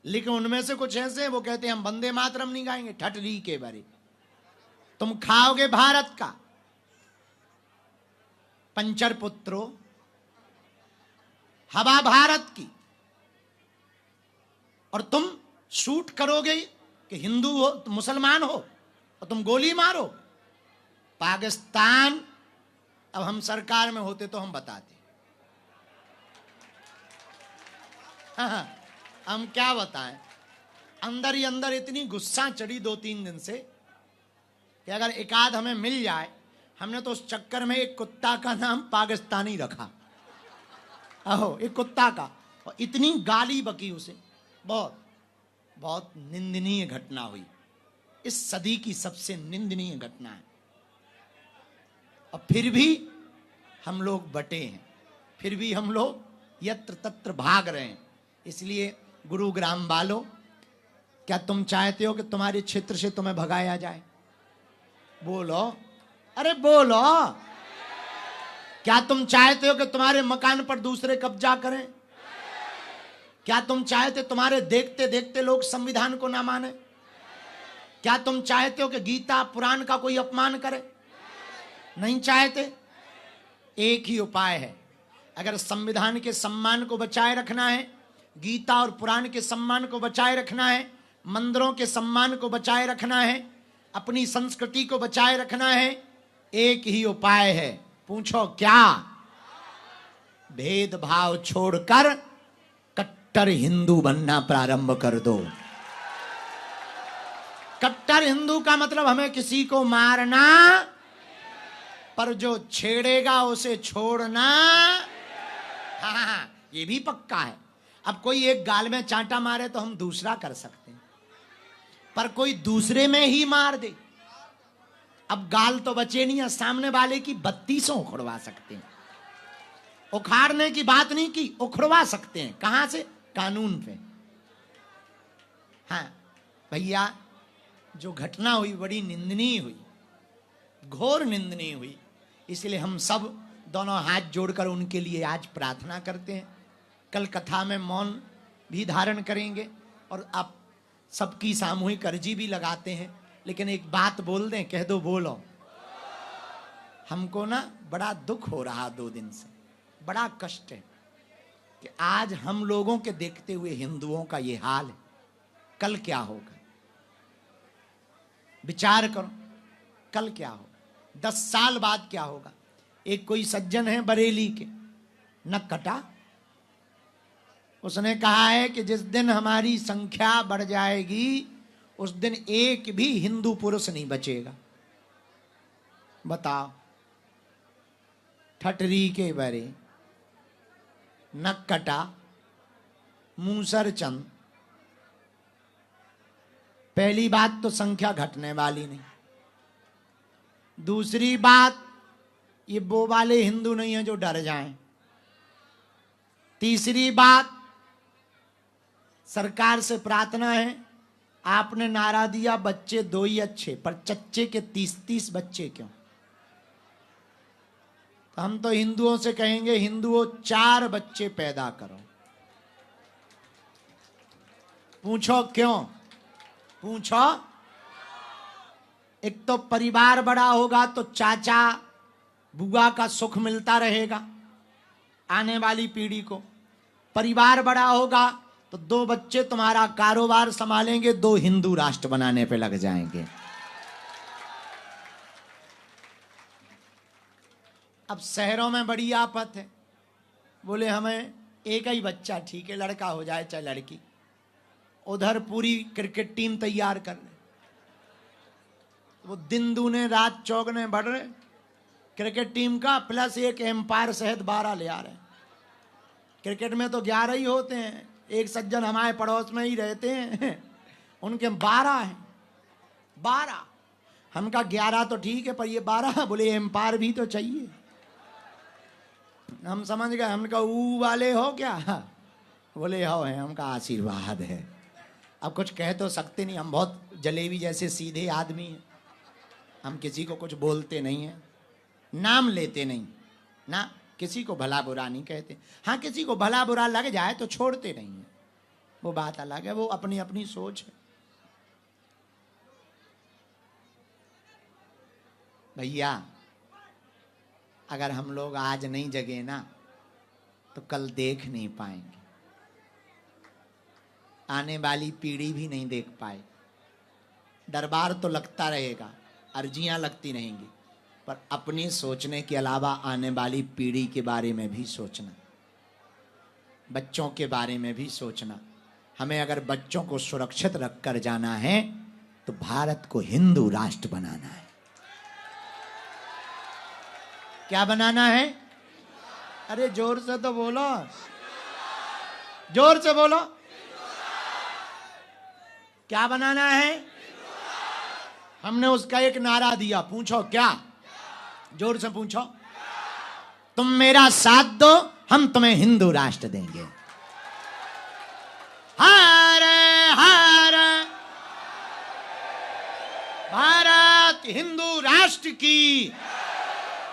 लेकिन उनमें से कुछ ऐसे वो कहते हैं हम वंदे मातरम नहीं गाएंगे, ठटरी के बारे। तुम खाओगे भारत का पंचर पुत्रो, हवा भारत की, और तुम शूट करोगे कि हिंदू हो तो मुसलमान हो और तुम गोली मारो। पाकिस्तान, अब हम सरकार में होते तो हम बताते, हाँ, हम क्या बताएं। अंदर ही अंदर इतनी गुस्सा चढ़ी 2-3 दिन से कि अगर एक आध हमें मिल जाए, हमने तो उस चक्कर में एक कुत्ता का नाम पाकिस्तानी रखा। आहो, एक कुत्ता का, और इतनी गाली बकी उसे, बहुत बहुत निंदनीय घटना हुई। इस सदी की सबसे निंदनीय घटना है, और फिर भी हम लोग बटे हैं, फिर भी हम लोग यत्र तत्र भाग रहे हैं। इसलिए गुरुग्राम वालों, क्या तुम चाहते हो कि तुम्हारे क्षेत्र से तुम्हें भगाया जाए? बोलो, अरे बोलो। क्या तुम चाहते हो कि तुम्हारे मकान पर दूसरे कब्जा करें? क्या तुम चाहते तुम्हारे देखते देखते लोग संविधान को ना माने? क्या तुम चाहते हो कि गीता पुराण का कोई अपमान करे? नहीं चाहते। एक ही उपाय है, अगर संविधान के सम्मान को बचाए रखना है, गीता और पुराण के सम्मान को बचाए रखना है, मंदिरों के सम्मान को बचाए रखना है, अपनी संस्कृति को बचाए रखना है, एक ही उपाय है। पूछो क्या? भेदभाव छोड़कर कट्टर हिंदू बनना प्रारंभ कर दो। कट्टर हिंदू का मतलब हमें किसी को मारना, पर जो छेड़ेगा उसे छोड़ना। हाँ, ये भी पक्का है। अब कोई एक गाल में चांटा मारे तो हम दूसरा कर सकते हैं, पर कोई दूसरे में ही मार दे, अब गाल तो बचे नहीं है, सामने वाले की 32 उखड़वा सकते हैं। उखाड़ने की बात नहीं की, उखड़वा सकते हैं। कहां से? कानून पे। हाँ भैया, जो घटना हुई बड़ी निंदनीय हुई, घोर निंदनीय हुई। इसलिए हम सब दोनों हाथ जोड़कर उनके लिए आज प्रार्थना करते हैं। कल कथा में मौन भी धारण करेंगे और आप सबकी सामूहिक अर्जी भी लगाते हैं। लेकिन एक बात बोल दें, कह दो, बोलो। हमको ना बड़ा दुख हो रहा 2 दिन से। बड़ा कष्ट है कि आज हम लोगों के देखते हुए हिंदुओं का ये हाल है, कल क्या होगा? विचार करो, कल क्या होगा? 10 साल बाद क्या होगा? एक कोई सज्जन है बरेली के, नक कटा, उसने कहा है कि जिस दिन हमारी संख्या बढ़ जाएगी उस दिन एक भी हिंदू पुरुष नहीं बचेगा। बताओ, ठटरी के बरे, नक कटा, मूसर चंद। पहली बात तो संख्या घटने वाली नहीं। दूसरी बात, ये वो वाले हिंदू नहीं है जो डर जाएं। तीसरी बात, सरकार से प्रार्थना है, आपने नारा दिया बच्चे 2 ही अच्छे, पर चच्चे के 30-30 बच्चे क्यों? तो हम तो हिंदुओं से कहेंगे, हिंदुओं 4 बच्चे पैदा करो। पूछो क्यों? पूछो। एक तो परिवार बड़ा होगा तो चाचा बुआ का सुख मिलता रहेगा आने वाली पीढ़ी को। परिवार बड़ा होगा तो 2 बच्चे तुम्हारा कारोबार संभालेंगे, 2 हिंदू राष्ट्र बनाने पे लग जाएंगे। अब शहरों में बड़ी आफत है, बोले हमें एक ही बच्चा ठीक है, लड़का हो जाए चाहे लड़की। उधर पूरी क्रिकेट टीम तैयार कर ले, वो दिन दूने रात चौगने बढ़ रहे, क्रिकेट टीम का प्लस एक एम्पायर सहित 12 ले आ रहे। क्रिकेट में तो 11 ही होते हैं, एक सज्जन हमारे पड़ोस में ही रहते हैं, उनके 12 हैं। 12, हमका 11 तो ठीक है, पर ये 12, बोले एम्पायर भी तो चाहिए। हम समझ गए, हमका ऊ वाले हो क्या? बोले हो है, हमका आशीर्वाद है। अब कुछ कह तो सकते नहीं, हम बहुत जलेबी जैसे सीधे आदमी हैं, हम किसी को कुछ बोलते नहीं हैं, नाम लेते नहीं ना, किसी को भला बुरा नहीं कहते। हाँ, किसी को भला बुरा लग जाए तो छोड़ते नहीं है, वो बात अलग है, वो अपनी अपनी सोच है। भैया, अगर हम लोग आज नहीं जगे ना तो कल देख नहीं पाएंगे, आने वाली पीढ़ी भी नहीं देख पाए। दरबार तो लगता रहेगा, अर्जियां लगती रहेंगी, पर अपनी सोचने के अलावा आने वाली पीढ़ी के बारे में भी सोचना, बच्चों के बारे में भी सोचना। हमें अगर बच्चों को सुरक्षित रखकर जाना है तो भारत को हिंदू राष्ट्र बनाना है। क्या बनाना है? अरे जोर से तो बोलो, जोर से बोलो। क्या बनाना है? हमने उसका एक नारा दिया, पूछो क्या? जोर से पूछो। तुम मेरा साथ दो, हम तुम्हें हिंदू राष्ट्र देंगे। हर हर भारत हिंदू राष्ट्र की,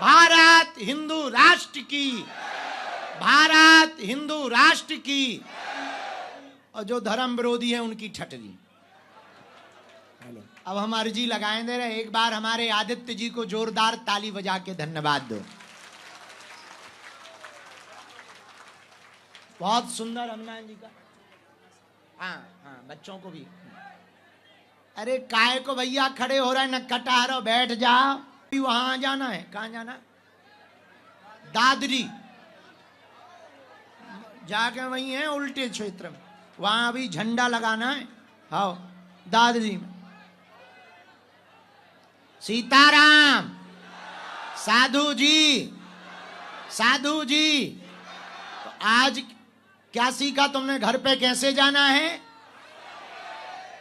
भारत हिंदू राष्ट्र की, भारत हिंदू राष्ट्र की। और जो धर्म विरोधी है उनकी ठटरी। अब हम अर्जी लगाए दे रहे, एक बार हमारे आदित्य जी को जोरदार ताली बजा के धन्यवाद दो। बहुत सुंदर हनुमान जी का। हाँ हाँ, बच्चों को भी। अरे काय को भैया खड़े हो रहे, न कटारो, बैठ जाओ। वहां जाना है, कहां जाना? दादरी जाके वही है उल्टे क्षेत्र में, वहां भी झंडा लगाना है। हाँ, दादरी में। सीताराम। साधु जी, साधु जी। तो आज क्या सीखा तुमने? घर पे कैसे जाना है,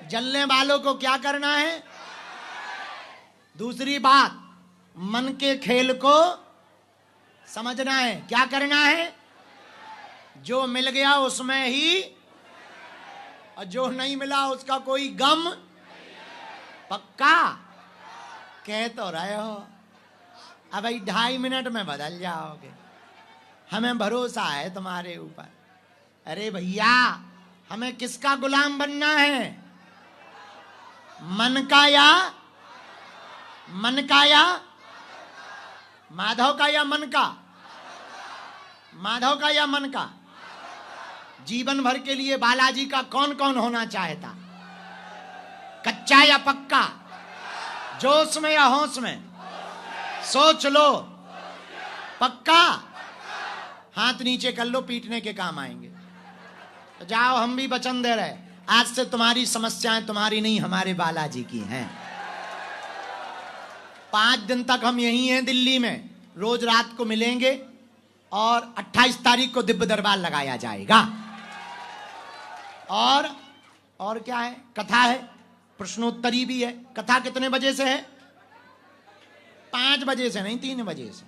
जलने वालों को क्या करना है। दूसरी बात, मन के खेल को समझना है। क्या करना है? जो मिल गया उसमें ही, और जो नहीं मिला उसका कोई गम। पक्का कह तो रहे हो, अब भाई 2.5 मिनट में बदल जाओगे, हमें भरोसा है तुम्हारे ऊपर। अरे भैया, हमें किसका गुलाम बनना है? मन का या मन का या माधव का या मन का? माधव का या मन का? जीवन भर के लिए बालाजी का कौन कौन होना चाहता? कच्चा या पक्का? जोश में या होश में? सोच लो। पक्का? हाथ नीचे कर लो, पीटने के काम आएंगे। तो जाओ, हम भी वचन दे रहे, आज से तुम्हारी समस्याएं तुम्हारी नहीं, हमारे बालाजी की हैं। 5 दिन तक हम यहीं हैं दिल्ली में, रोज रात को मिलेंगे और 28 तारीख को दिव्य दरबार लगाया जाएगा। और क्या है? कथा है, प्रश्नोत्तरी भी है। कथा कितने बजे से है? 5 बजे से नहीं, 3 बजे से।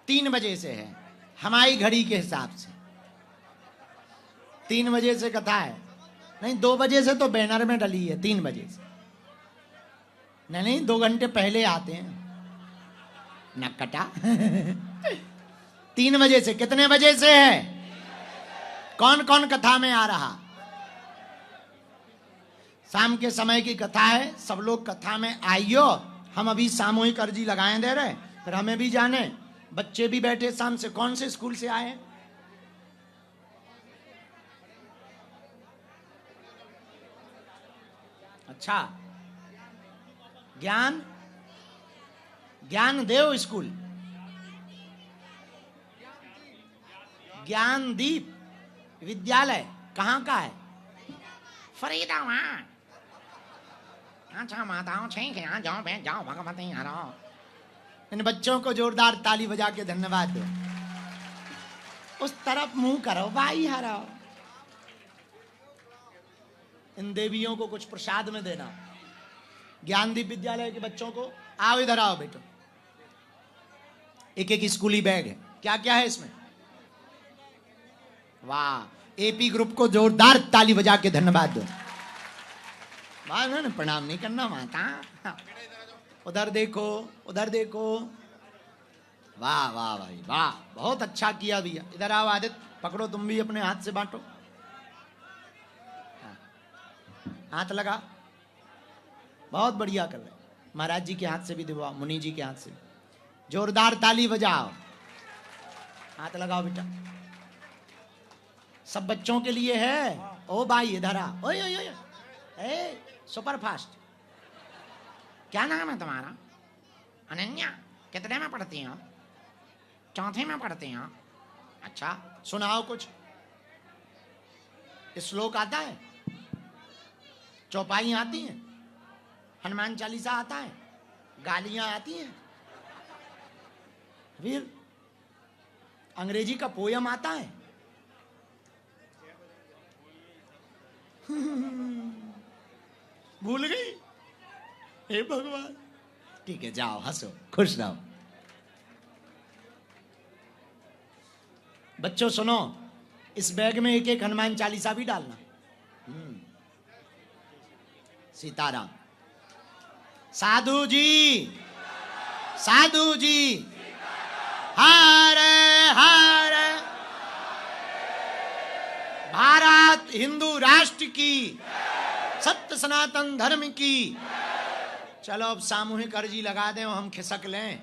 3 बजे से है हमारी घड़ी के हिसाब से। 3 बजे से कथा है। नहीं, 2 बजे से तो बैनर में डली है, 3 बजे से नहीं, 2 घंटे पहले आते हैं नकटा। 3 बजे से। कितने बजे से है? कौन कौन कथा में आ रहा? शाम के समय की कथा है, सब लोग कथा में आइयो। हम अभी सामूहिक अर्जी लगाए दे रहे, फिर हमें भी जाने। बच्चे भी बैठे शाम से। कौन से स्कूल से आए? अच्छा, ज्ञानदेव स्कूल, ज्ञानदीप विद्यालय कहाँ का है? फरीदाबाद। अच्छा, माताओं ठीक है, जाओ बैठ जाओ, भगवती हराओ। इन बच्चों को जोरदार ताली बजा के धन्यवाद दो। उस तरफ मुंह करो भाई, हराओ। इन देवियों को कुछ प्रसाद में देना। ज्ञानदीप विद्यालय के बच्चों को आओ, इधर आओ बेटो। एक एक स्कूली बैग है। क्या क्या है इसमें? वाह, एपी ग्रुप को जोरदार ताली बजा के धन्यवाद दो। प्रणाम नहीं करना माता। उधर देखो, उधर देखो। वाह वाह भाई वाह, बहुत अच्छा किया भैया। इधर आओ आदित्य, पकड़ो तुम भी, अपने हाथ से बांटो। हाथ लगा, बहुत बढ़िया कर रहे। महाराज जी के हाथ से भी दिलवाओ, मुनि जी के हाथ से। जोरदार ताली बजाओ, हाथ लगाओ बेटा। सब बच्चों के लिए है। ओ भाई इधर आ। ओए ओए ओए, ए सुपर फास्ट। क्या नाम है तुम्हारा? अनन्या। कितने में पढ़ती हो? 4th में पढ़ती हो? अच्छा, सुनाओ कुछ। श्लोक आता है? चौपाई आती हैं? हनुमान चालीसा आता है? गालियां आती हैं? फिर अंग्रेजी का पोयम आता है? भूल गई? हे भगवान। ठीक है, जाओ हंसो, खुश रहो। बच्चों सुनो, इस बैग में एक एक हनुमान चालीसा भी डालना। सीताराम। साधु जी, साधु जी, हरे हरे। भारत हिंदू राष्ट्र की, सत्य सनातन धर्म की। चलो अब सामूहिक अर्जी लगा दें, हम खिसक लें।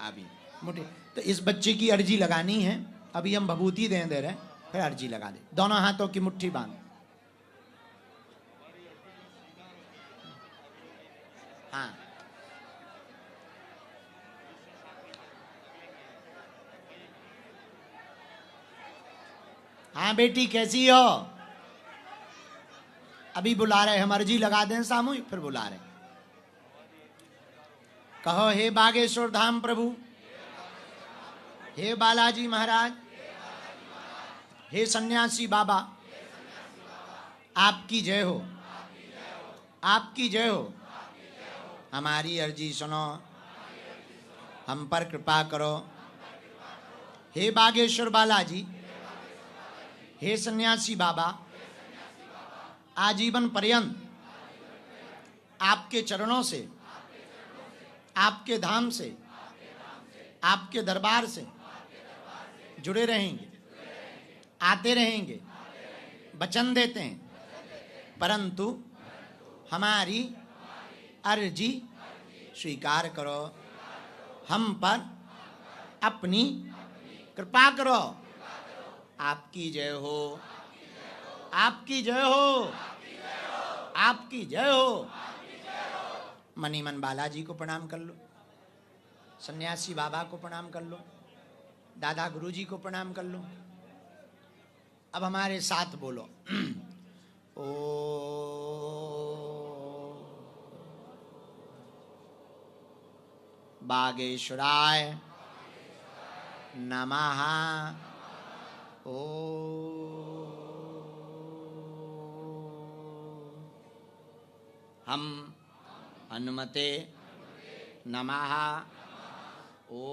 अभी मुठे तो इस बच्चे की अर्जी लगानी है। अभी हम भभूति दे रहे हैं, फिर अर्जी लगा दे। दोनों हाथों की मुट्ठी बांध। हाँ, हाँ बेटी कैसी हो? अभी बुला रहे, हम अर्जी लगा दें सामूहिक, फिर बुला रहे। कहो, हे बागेश्वर धाम प्रभु, हे बालाजी महाराज, हे सन्यासी बाबा, आपकी जय हो, आपकी जय हो। हमारी अर्जी सुनो, हम पर कृपा करो। हे बागेश्वर बालाजी, हे सन्यासी बाबा, आजीवन पर्यंत आपके चरणों से, आपके धाम से, आपके दरबार से जुड़े रहेंगे, आते रहेंगे, वचन देते हैं। परंतु हमारी अर्जी स्वीकार करो, हम पर अपनी कृपा करो। आपकी जय हो, आपकी जय हो, आपकी जय हो। मनी मन बालाजी को प्रणाम कर लो, सन्यासी बाबा को प्रणाम कर लो, दादा गुरुजी को प्रणाम कर लो। अब हमारे साथ बोलो ओ बागेश्वराय नमः। ओ हम हनुमते नमः। ओ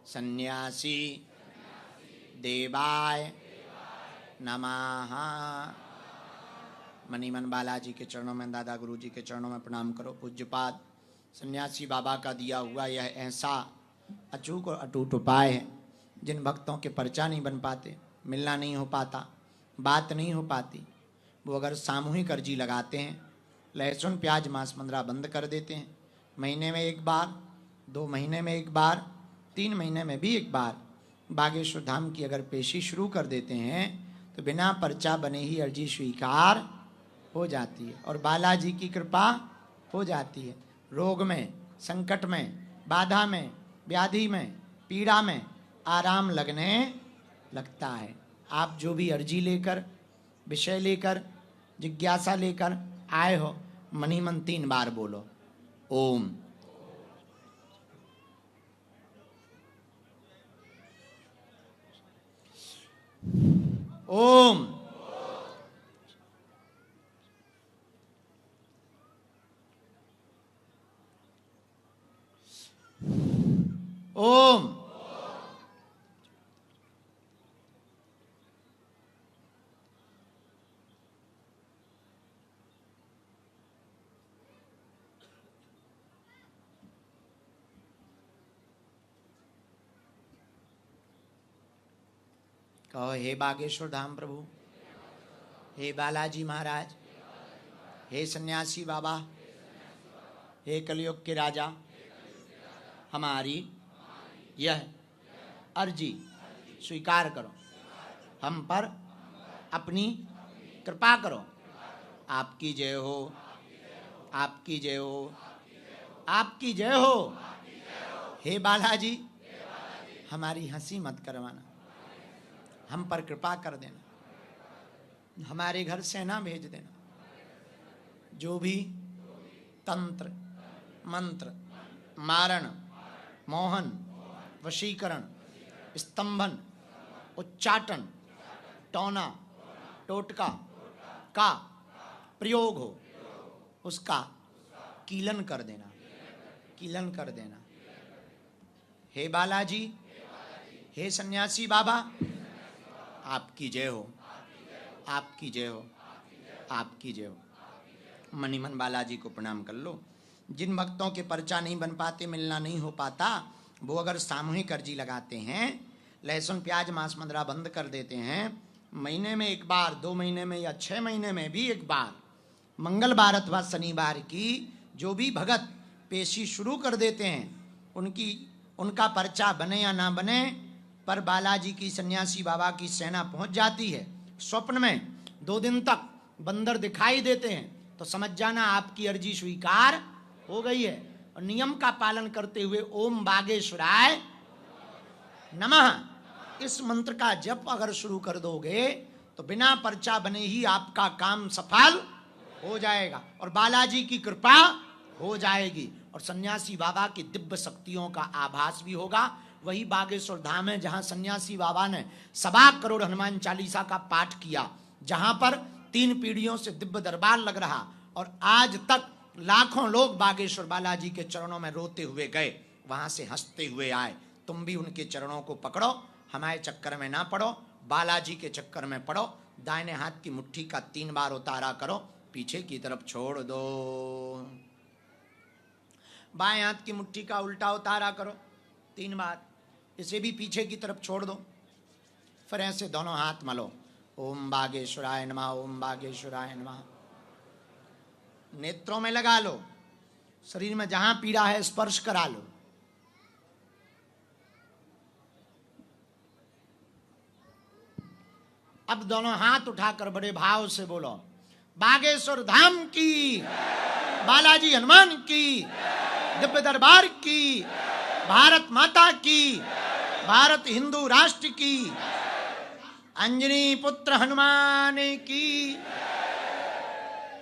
सन्यासी देवाय नमः। मनीमन बालाजी के चरणों में, दादा गुरुजी के चरणों में प्रणाम करो। पूज्यपाद सन्यासी बाबा का दिया हुआ यह ऐसा अचूक और अटूट उपाय है, जिन भक्तों के पर्चा नहीं बन पाते, मिलना नहीं हो पाता, बात नहीं हो पाती, वो अगर सामूहिक अर्जी लगाते हैं, लहसुन प्याज मांस मंद्रा बंद कर देते हैं, महीने में एक बार, 2 महीने में एक बार, 3 महीने में भी एक बार बागेश्वर धाम की अगर पेशी शुरू कर देते हैं, तो बिना पर्चा बने ही अर्जी स्वीकार हो जाती है और बालाजी की कृपा हो जाती है। रोग में, संकट में, बाधा में, व्याधि में, पीड़ा में आराम लगने लगता है। आप जो भी अर्जी लेकर, विषय लेकर, जिज्ञासा लेकर आए हो, मनी मन 3 बार बोलो ओम। ओम। ओम। कहो हे बागेश्वर धाम प्रभु, हे बालाजी महाराज, हे सन्यासी बाबा, हे कलयुग के राजा, हमारी यह अर्जी स्वीकार करो, हम पर अपनी कृपा करो। आपकी जय हो, आपकी जय हो, आपकी जय हो। हे बालाजी, हमारी हंसी मत करवाना, हम पर कृपा कर देना, हमारे घर सेना भेज देना। जो भी तंत्र, मंत्र, मारण, मोहन, वशीकरण, स्तंभन, उच्चाटन, टोना, टोटका का प्रयोग हो, उसका कीलन कर देना, कीलन कर देना। हे बालाजी, हे सन्यासी बाबा, आपकी जय हो, आपकी जय हो, आपकी जय हो। मनीमन बालाजी को प्रणाम कर लो। जिन भक्तों के पर्चा नहीं बन पाते, मिलना नहीं हो पाता, वो अगर सामूहिक अर्जी लगाते हैं, लहसुन प्याज मांस मंद्रा बंद कर देते हैं, महीने में एक बार, 2 महीने में या 6 महीने में भी एक बार, मंगलवार अथवा शनिवार की जो भी भगत पेशी शुरू कर देते हैं, उनका पर्चा बने या ना बने, पर बालाजी की सन्यासी बाबा की सेना पहुंच जाती है। स्वप्न में 2 दिन तक बंदर दिखाई देते हैं, तो समझ जाना आपकी अर्जी स्वीकार हो गई है। और नियम का पालन करते हुए ओम बागेश्वराय नमः इस मंत्र का जप अगर शुरू कर दोगे, तो बिना पर्चा बने ही आपका काम सफल हो जाएगा और बालाजी की कृपा हो जाएगी और सन्यासी बाबा की दिव्य शक्तियों का आभास भी होगा। वही बागेश्वर धाम है जहां सन्यासी बाबा ने 1.25 करोड़ हनुमान चालीसा का पाठ किया, जहां पर 3 पीढ़ियों से दिव्य दरबार लग रहा और आज तक लाखों लोग बागेश्वर बालाजी के चरणों में रोते हुए गए, वहां से हंसते हुए आए। तुम भी उनके चरणों को पकड़ो, हमारे चक्कर में ना पड़ो, बालाजी के चक्कर में पड़ो। दाहिने हाथ की मुट्ठी का 3 बार उतारा करो, पीछे की तरफ छोड़ दो। बाएं हाथ की मुट्ठी का उल्टा उतारा करो 3 बार, इसे भी पीछे की तरफ छोड़ दो। फिर ऐसे दोनों हाथ मलो। ओम बागेश्वराय नमः, ओम बागेश्वराय नमः। नेत्रों में लगा लो, शरीर में जहां पीड़ा है स्पर्श करा लो। अब दोनों हाथ उठाकर बड़े भाव से बोलो, बागेश्वर धाम की, बालाजी हनुमान की, दिव्य दरबार की, भारत माता की, भारत हिंदू राष्ट्र की, अंजनी पुत्र हनुमान की।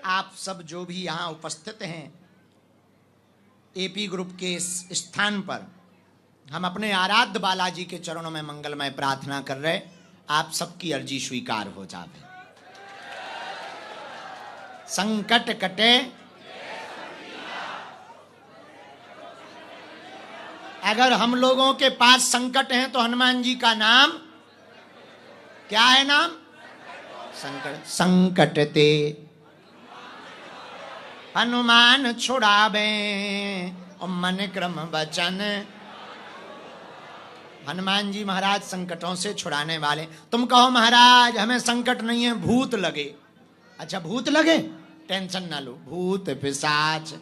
आप सब जो भी यहां उपस्थित हैं, एपी ग्रुप के इस स्थान पर हम अपने आराध्य बालाजी के चरणों में मंगलमय प्रार्थना कर रहे, आप सबकी अर्जी स्वीकार हो जावे। संकट कटे, अगर हम लोगों के पास संकट है तो हनुमान जी का नाम क्या है? नाम संकट। संकट ते हनुमान छुड़ावे और मन क्रम वचन। हनुमान जी महाराज संकटों से छुड़ाने वाले। तुम कहो महाराज हमें संकट नहीं है, भूत लगे। अच्छा भूत लगे, टेंशन ना लो, भूत पिशाच।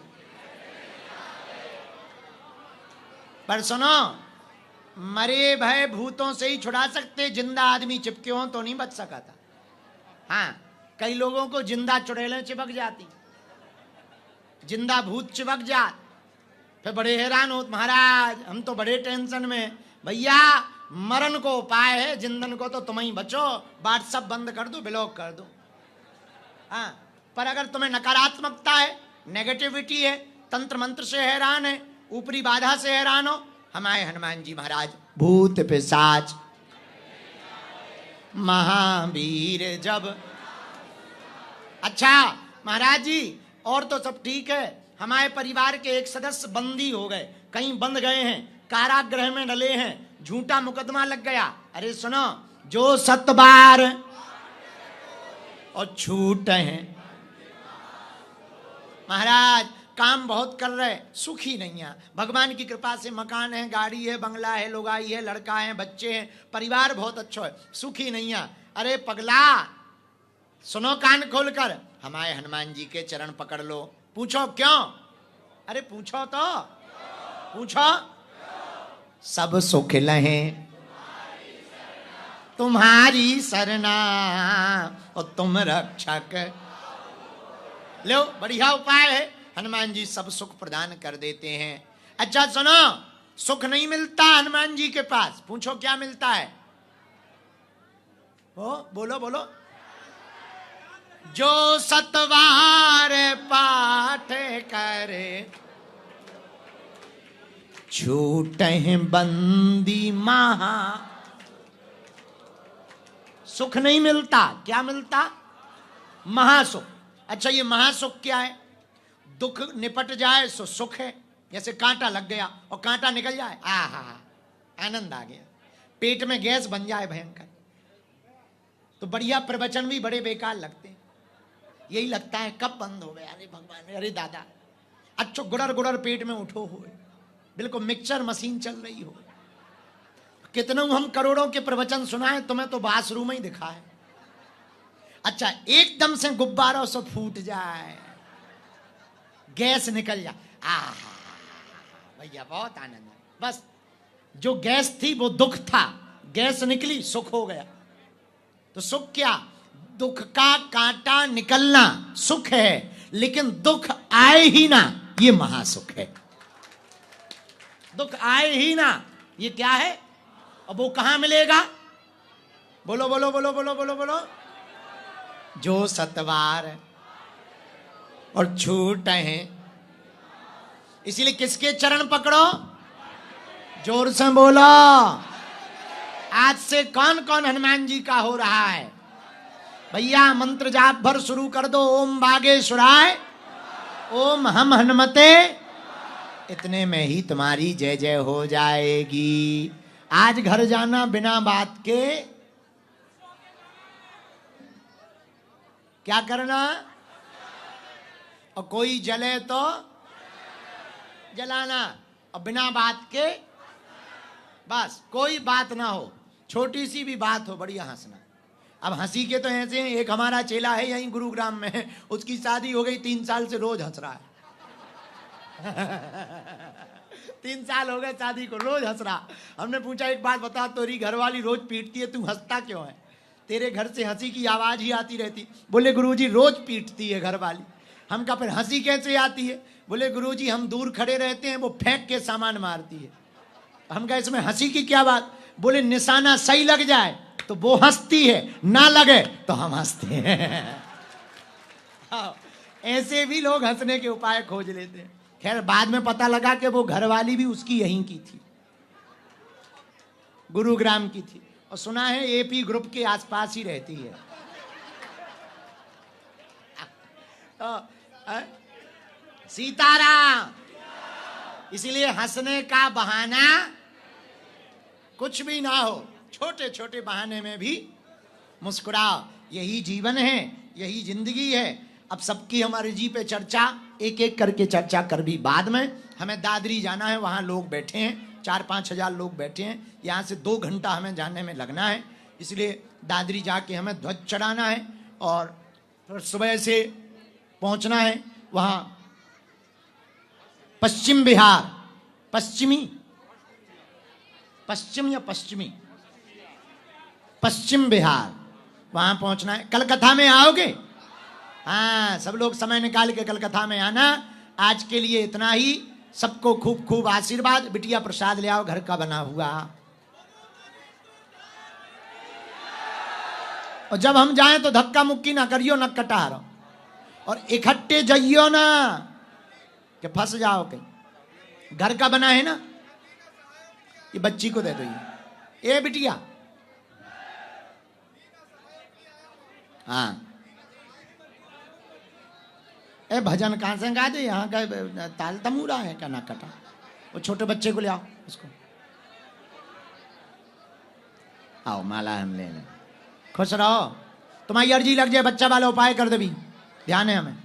पर सुनो, मरे भय भूतों से ही छुड़ा सकते, जिंदा आदमी चिपके हो तो नहीं बच सका था। हाँ, कई लोगों को जिंदा चुड़ैलें चिपक जाती, जिंदा भूत चिपक जात, फिर बड़े हैरान हो, महाराज हम तो बड़े टेंशन में। भैया मरण को उपाय है, जिंदन को तो तुम ही बचो, व्हाट्सएप बंद कर दो, ब्लॉक कर दो। हाँ, पर अगर तुम्हें नकारात्मकता है, नेगेटिविटी है, तंत्र मंत्र से हैरान है, ऊपरी बाधा से हैरान हो, हमारे हनुमान जी महाराज भूत पिशाच महावीर जब। अच्छा महाराज जी और तो सब ठीक है, हमारे परिवार के एक सदस्य बंदी हो गए, कहीं बंद गए हैं, कारागृह में डले हैं, झूठा मुकदमा लग गया। अरे सुनो, जो 7 बार और छूट हैं। महाराज काम बहुत कर रहे, सुखी नहीं है, भगवान की कृपा से मकान है, गाड़ी है, बंगला है, लोगाई है, लड़का है, बच्चे हैं, परिवार बहुत अच्छा है, सुखी नहीं है। अरे पगला सुनो कान खोलकर, हमारे हनुमान जी के चरण पकड़ लो। पूछो क्यों? अरे पूछो तो, पूछो। सब सुख लहे तुम्हारी सरना और तुम रक्षक। लो बढ़िया उपाय है, हनुमान जी सब सुख प्रदान कर देते हैं। अच्छा सुनो, सुख नहीं मिलता हनुमान जी के पास, पूछो क्या मिलता है? ओ बोलो बोलो। जो 7 बार पाठ करे छूटे बंदी महा। सुख नहीं मिलता, क्या मिलता? महासुख। अच्छा ये महासुख क्या है? दुख निपट जाए सो सुख है, जैसे कांटा लग गया और कांटा निकल जाए, आहा आनंद आ गया। पेट में गैस बन जाए भयंकर, तो बढ़िया प्रवचन भी बड़े बेकार लगते हैं। यही लगता है कब बंद हो गया, अरे भगवान, अरे दादा। अच्छो गुड़र गुड़र पेट में उठो हो, बिल्कुल मिक्सचर मशीन चल रही हो। कितने हम करोड़ों के प्रवचन सुनाए, तुम्हें तो बाथरूम ही दिखा है। अच्छा एकदम से गुब्बारों से फूट जाए, गैस निकल जाए, आहा भैया बहुत आनंद है। बस जो गैस थी वो दुख था, गैस निकली सुख हो गया। तो सुख क्या? दुख का कांटा निकलना सुख है, लेकिन दुख आए ही ना, ये महासुख है। दुख आए ही ना, ये क्या है? अब वो कहां मिलेगा? बोलो बोलो बोलो बोलो बोलो बोलो। जो 7 बार और छूट है, इसीलिए किसके चरण पकड़ो? जोर से बोलो। आज से कौन कौन हनुमान जी का हो रहा है? भैया मंत्र जाप भर शुरू कर दो, ओम बागेश्वराय, ओम हम हनुमते, इतने में ही तुम्हारी जय जय हो जाएगी। आज घर जाना बिना बात के, क्या करना? और कोई जले तो जलाना, और बिना बात के बस कोई बात ना हो, छोटी सी भी बात हो बढ़िया हंसना। अब हंसी के तो ऐसे हैं, एक हमारा चेला है यहीं गुरुग्राम में है, उसकी शादी हो गई 3 साल से रोज हंस रहा है। 3 साल हो गए शादी को, रोज हंस रहा। हमने पूछा एक बात बता, तेरी घरवाली रोज पीटती है, तू हंसता क्यों है? तेरे घर से हंसी की आवाज ही आती रहती। बोले गुरुजी रोज पीटती है घरवाली। हम कहा फिर हंसी कैसे आती है? बोले गुरुजी हम दूर खड़े रहते हैं, वो फेंक के सामान मारती है। हम कहा इसमें हंसी की क्या बात? बोले निशाना सही लग जाए तो वो हंसती है, ना लगे तो हम हंसते हैं। ऐसे भी लोग हंसने के उपाय खोज लेते हैं। खैर बाद में पता लगा कि वो घरवाली भी उसकी यहीं की थी, गुरुग्राम की थी, और सुना है एपी ग्रुप के आसपास ही रहती है। सीताराम। इसलिए हंसने का बहाना कुछ भी ना हो, छोटे छोटे बहाने में भी मुस्कुराओ। यही जीवन है, यही जिंदगी है। अब सबकी हमारे जी पे चर्चा एक एक करके चर्चा कर भी बाद में। हमें दादरी जाना है, वहाँ लोग बैठे हैं, 4-5 हजार लोग बैठे हैं। यहाँ से 2 घंटा हमें जाने में लगना है, इसलिए दादरी जाके हमें ध्वज चढ़ाना है और फिर सुबह से पहुँचना है वहाँ पश्चिम बिहार, पश्चिम या पश्चिमी, पश्चिम बिहार, वहां पहुंचना है। कलकत्ता में आओगे? हाँ, सब लोग समय निकाल के कलकत्ता में आना। आज के लिए इतना ही। सबको खूब खूब आशीर्वाद। बिटिया प्रसाद ले आओ, घर का बना हुआ। और जब हम जाएं तो धक्का मुक्की ना करियो, न कटार, और इकट्ठे जाइयो ना कि फंस जाओ के। घर का बना है ना, ये बच्ची को दे दो। ये बिटिया, हाँ, ए भजन कहाँ से गा दे? यहाँ का ताल तमूरा है क्या? ना कटा। वो छोटे बच्चे को ले आओ, उसको आओ, माला हम ले लें। खुश रहो, तुम्हारी अर्जी लग जाए, बच्चा वाला उपाय कर दे भी, ध्यान है हमें।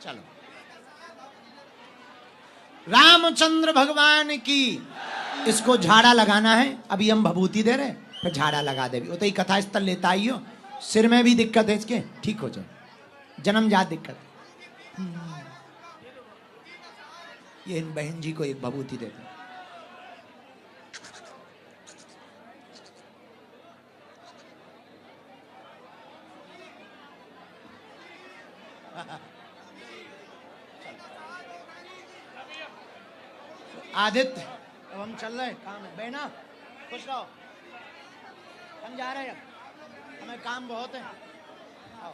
चलो, रामचंद्र भगवान की। इसको झाड़ा लगाना है, अभी हम भभूति दे रहे, फिर झाड़ा लगा दे। वो तो ही कथा स्थल लेता ही हो, सिर में भी दिक्कत है इसके, ठीक हो जाए, जन्मजात दिक्कत। ये इन बहन जी को एक भभूति दे दो। आदित्य, अब हम चल रहे हैं, काम है। बहना खुश रहो, हम जा रहे हैं, अब हमें काम बहुत है। आओ।